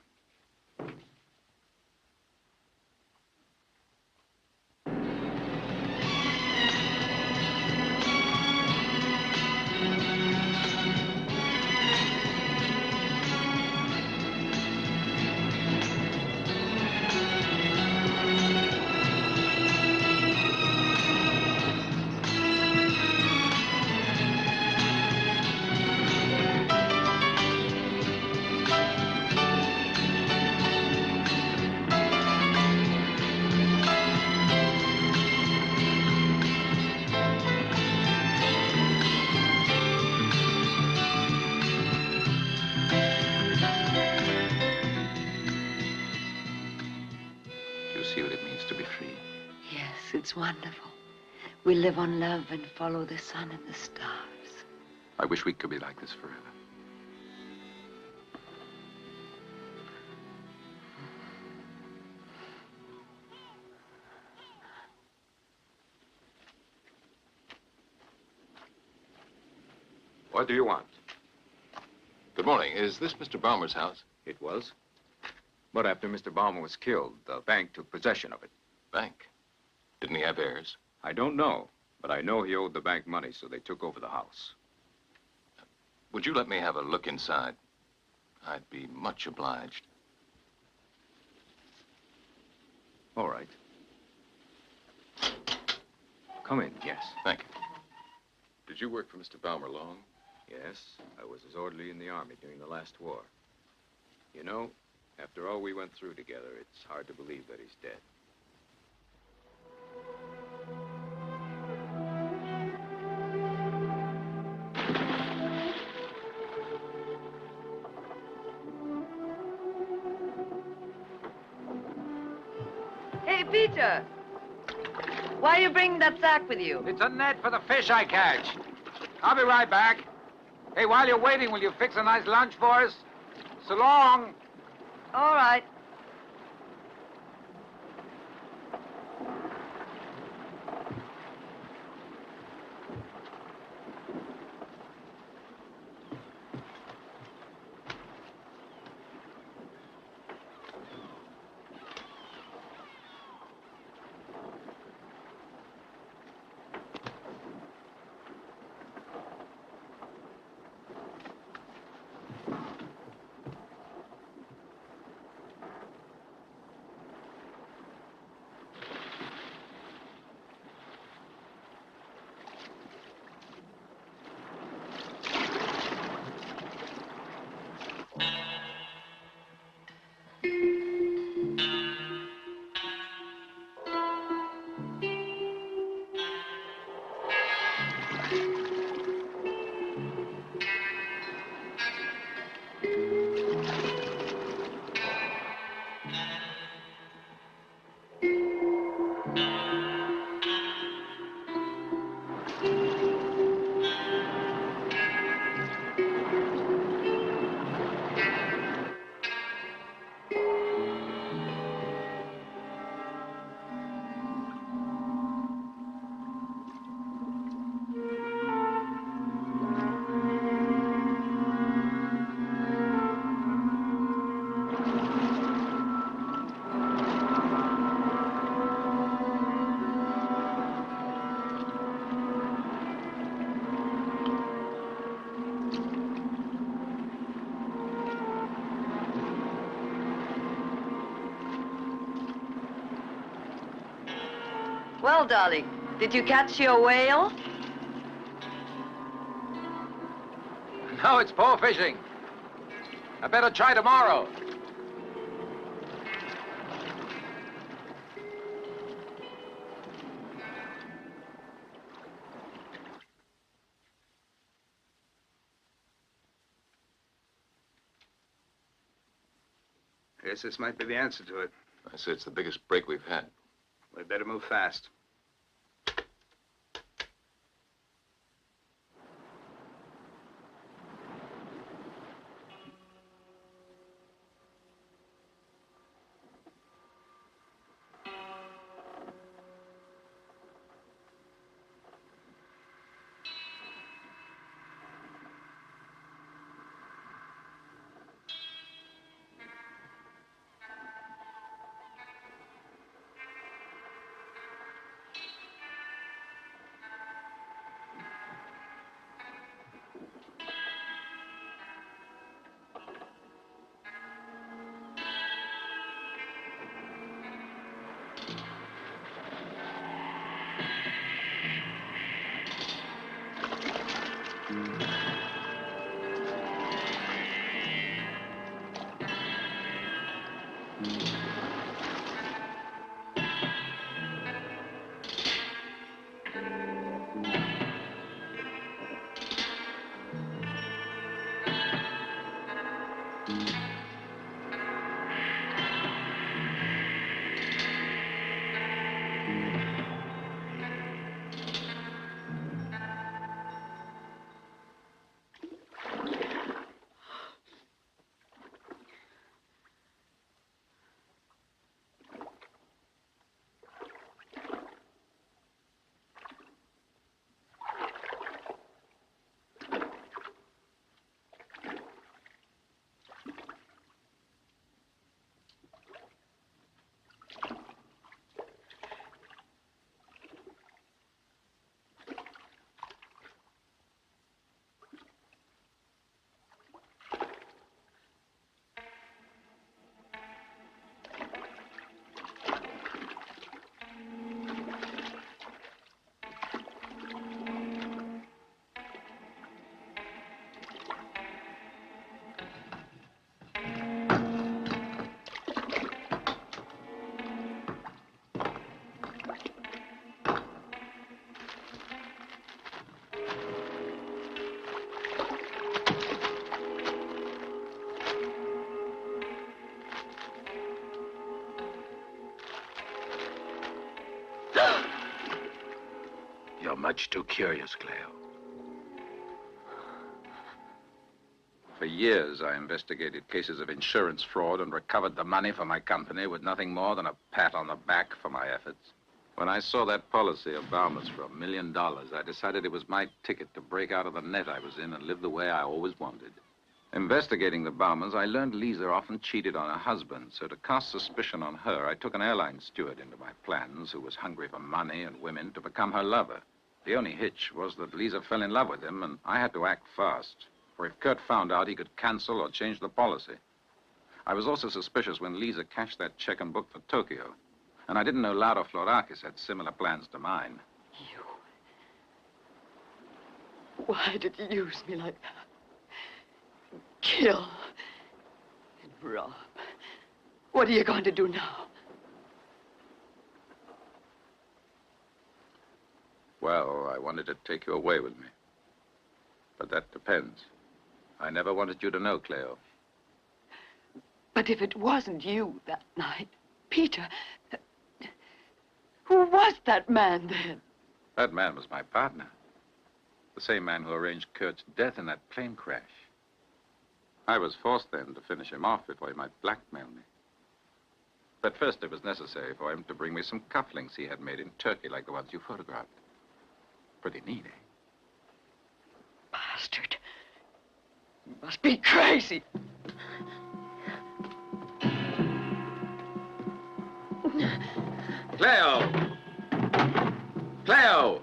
You see what it means to be free? Yes, it's wonderful. We live on love and follow the sun and the stars. I wish we could be like this forever. What do you want? Good morning. Is this Mr. Balmer's house? It was. But after Mr. Balmer was killed, the bank took possession of it. Bank? Didn't he have heirs? I don't know, but I know he owed the bank money, so they took over the house. Would you let me have a look inside? I'd be much obliged. All right. Come in, yes. Thank you. Did you work for Mr. Balmer long? Yes, I was his orderly in the Army during the last war. You know, after all we went through together, it's hard to believe that he's dead. Hey, Peter. Why are you bringing that sack with you? It's a net for the fish I catch. I'll be right back. Hey, while you're waiting, will you fix a nice lunch for us? So long. All right. Well, darling, did you catch your whale? No, it's poor fishing. I better try tomorrow. I guess this might be the answer to it. I say it's the biggest break we've had. We'd better move fast. You're much too curious, Cleo. For years, I investigated cases of insurance fraud and recovered the money for my company with nothing more than a pat on the back for my efforts. When I saw that policy of Balmer's for $1 million, I decided it was my ticket to break out of the net I was in and live the way I always wanted. Investigating the Balmers, I learned Lisa often cheated on her husband, so to cast suspicion on her, I took an airline steward into my plans who was hungry for money and women to become her lover. The only hitch was that Lisa fell in love with him, and I had to act fast. For if Kurt found out, he could cancel or change the policy. I was also suspicious when Lisa cashed that check and booked for Tokyo. And I didn't know Laura Florakis had similar plans to mine. Why did you use me like that? Kill and rob. What are you going to do now? Well, I wanted to take you away with me. But that depends. I never wanted you to know, Cleo. But if it wasn't you that night, Peter, who was that man then? That man was my partner. The same man who arranged Kurt's death in that plane crash. I was forced then to finish him off before he might blackmail me. But first it was necessary for him to bring me some cufflinks he had made in Turkey like the ones you photographed. Pretty neat, eh? Bastard. You must be crazy. Cleo! Cleo!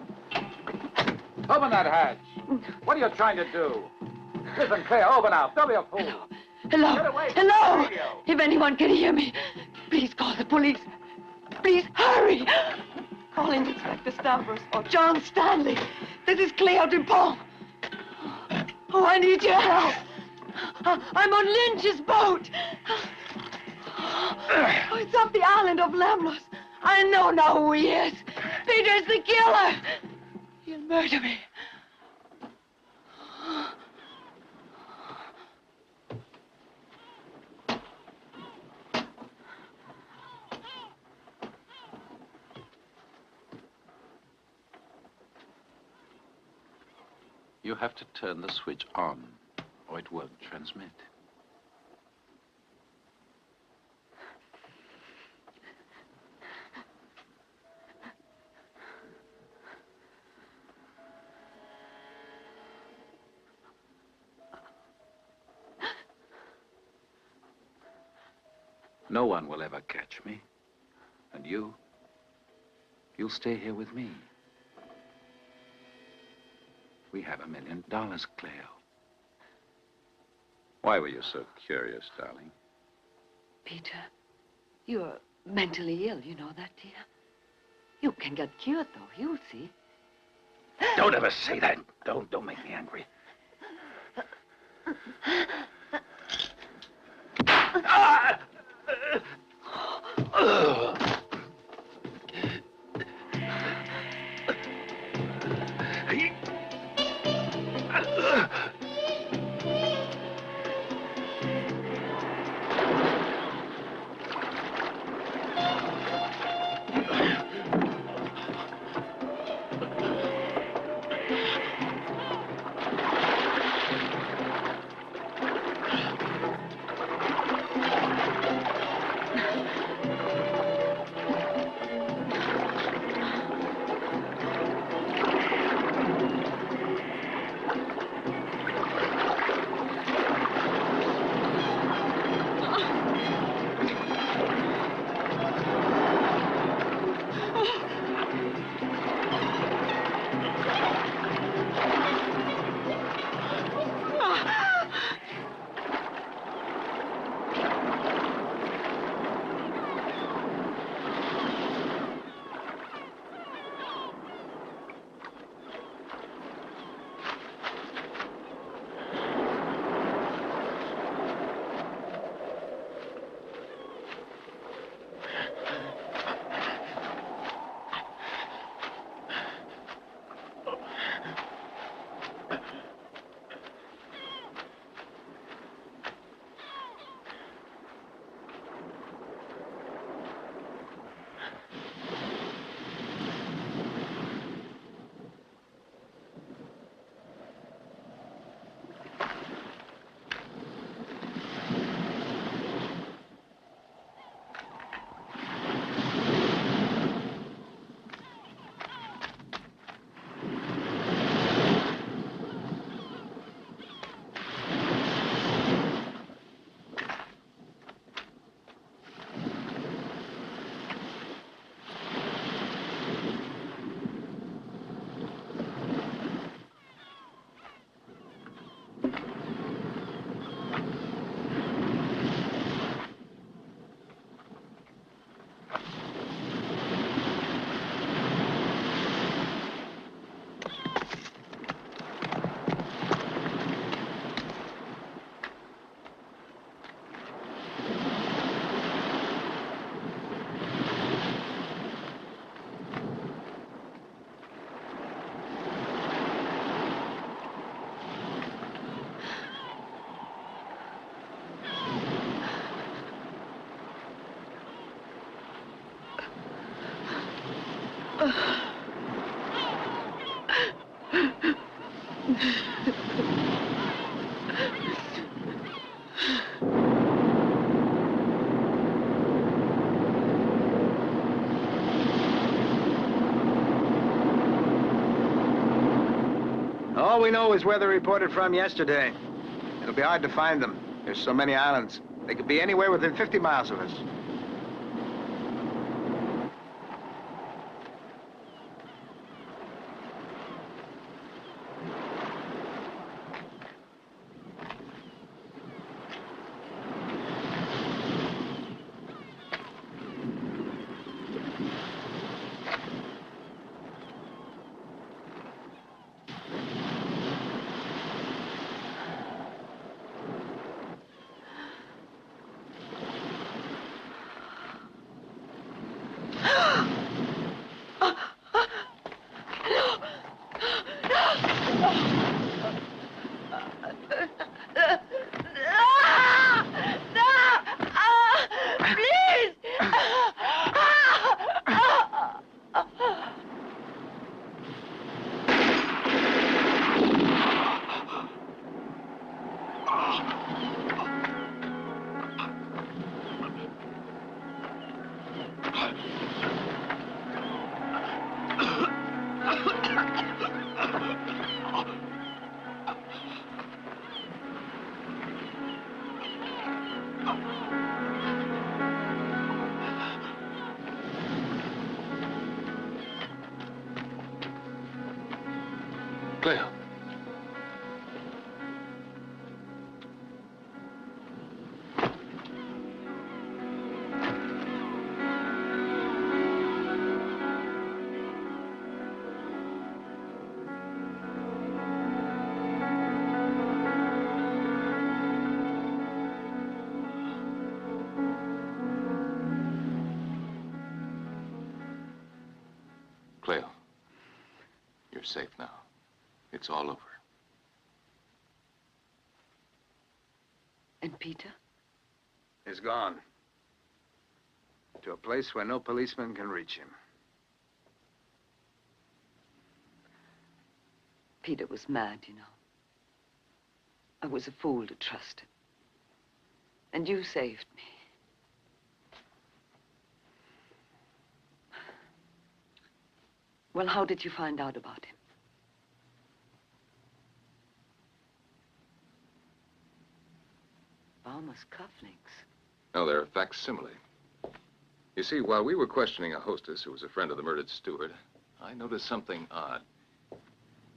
Open that hatch. What are you trying to do? Listen, Cleo, open up. Don't be a fool. Hello. Get away from Hello. the radio. If anyone can hear me, please call the police. Please hurry. Call in Inspector Stavros or John Stanley. This is Cleo Dupont. Oh, I need your help. I'm on Lynch's boat. Oh, it's off the island of Lemnos. I know now who he is. Peter's the killer. He'll murder me. You have to turn the switch on, or it won't transmit. No one will ever catch me. And you'll stay here with me. We have $1 million, Cleo. Why were you so curious, darling? Peter, you're mentally ill, you know that, dear? You can get cured, though. You'll see. Don't ever say that. Don't make me angry. All we know is where they reported from yesterday. It'll be hard to find them. There's so many islands. They could be anywhere within 50 miles of us. Cleo. Cleo, you're safe now. It's all over. And Peter? He's gone. To a place where no policeman can reach him. Peter was mad, you know. I was a fool to trust him. And you saved me. Well, how did you find out about him? Balmer's cufflinks. No, they're a facsimile. You see, while we were questioning a hostess who was a friend of the murdered steward, I noticed something odd.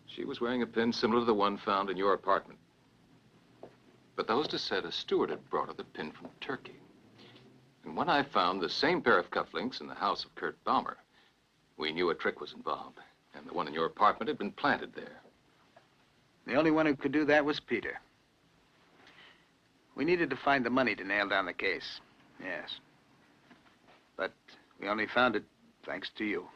She was wearing a pin similar to the one found in your apartment. But the hostess said a steward had brought her the pin from Turkey. And when I found the same pair of cufflinks in the house of Kurt Balmer, we knew a trick was involved, and the one in your apartment had been planted there. The only one who could do that was Peter. We needed to find the money to nail down the case. Yes. But we only found it thanks to you.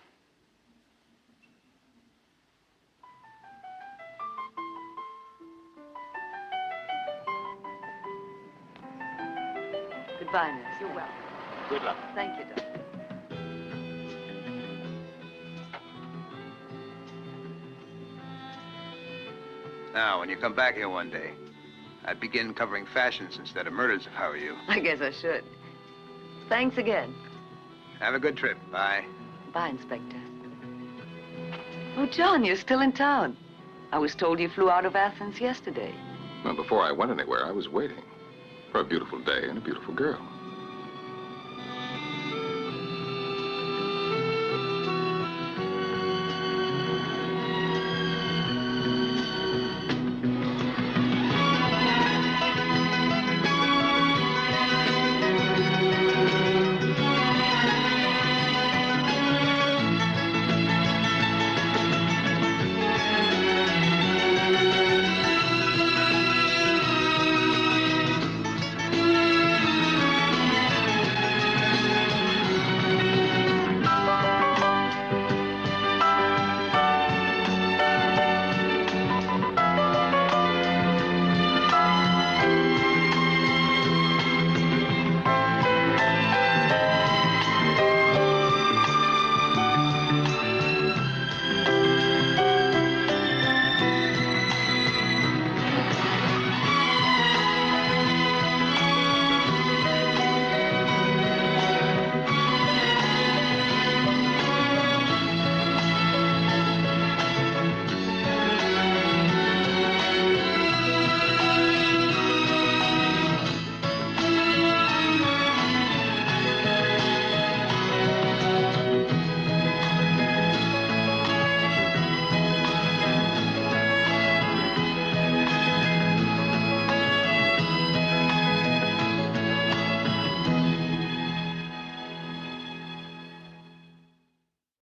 Goodbye, nurse. You're welcome. Good luck. Thank you, Doctor. Now, when you come back here one day, I'd begin covering fashions instead of murders, if I were you. I guess I should. Thanks again. Have a good trip. Bye. Bye, Inspector. Oh, John, you're still in town. I was told you flew out of Athens yesterday. Well, before I went anywhere, I was waiting for a beautiful day and a beautiful girl.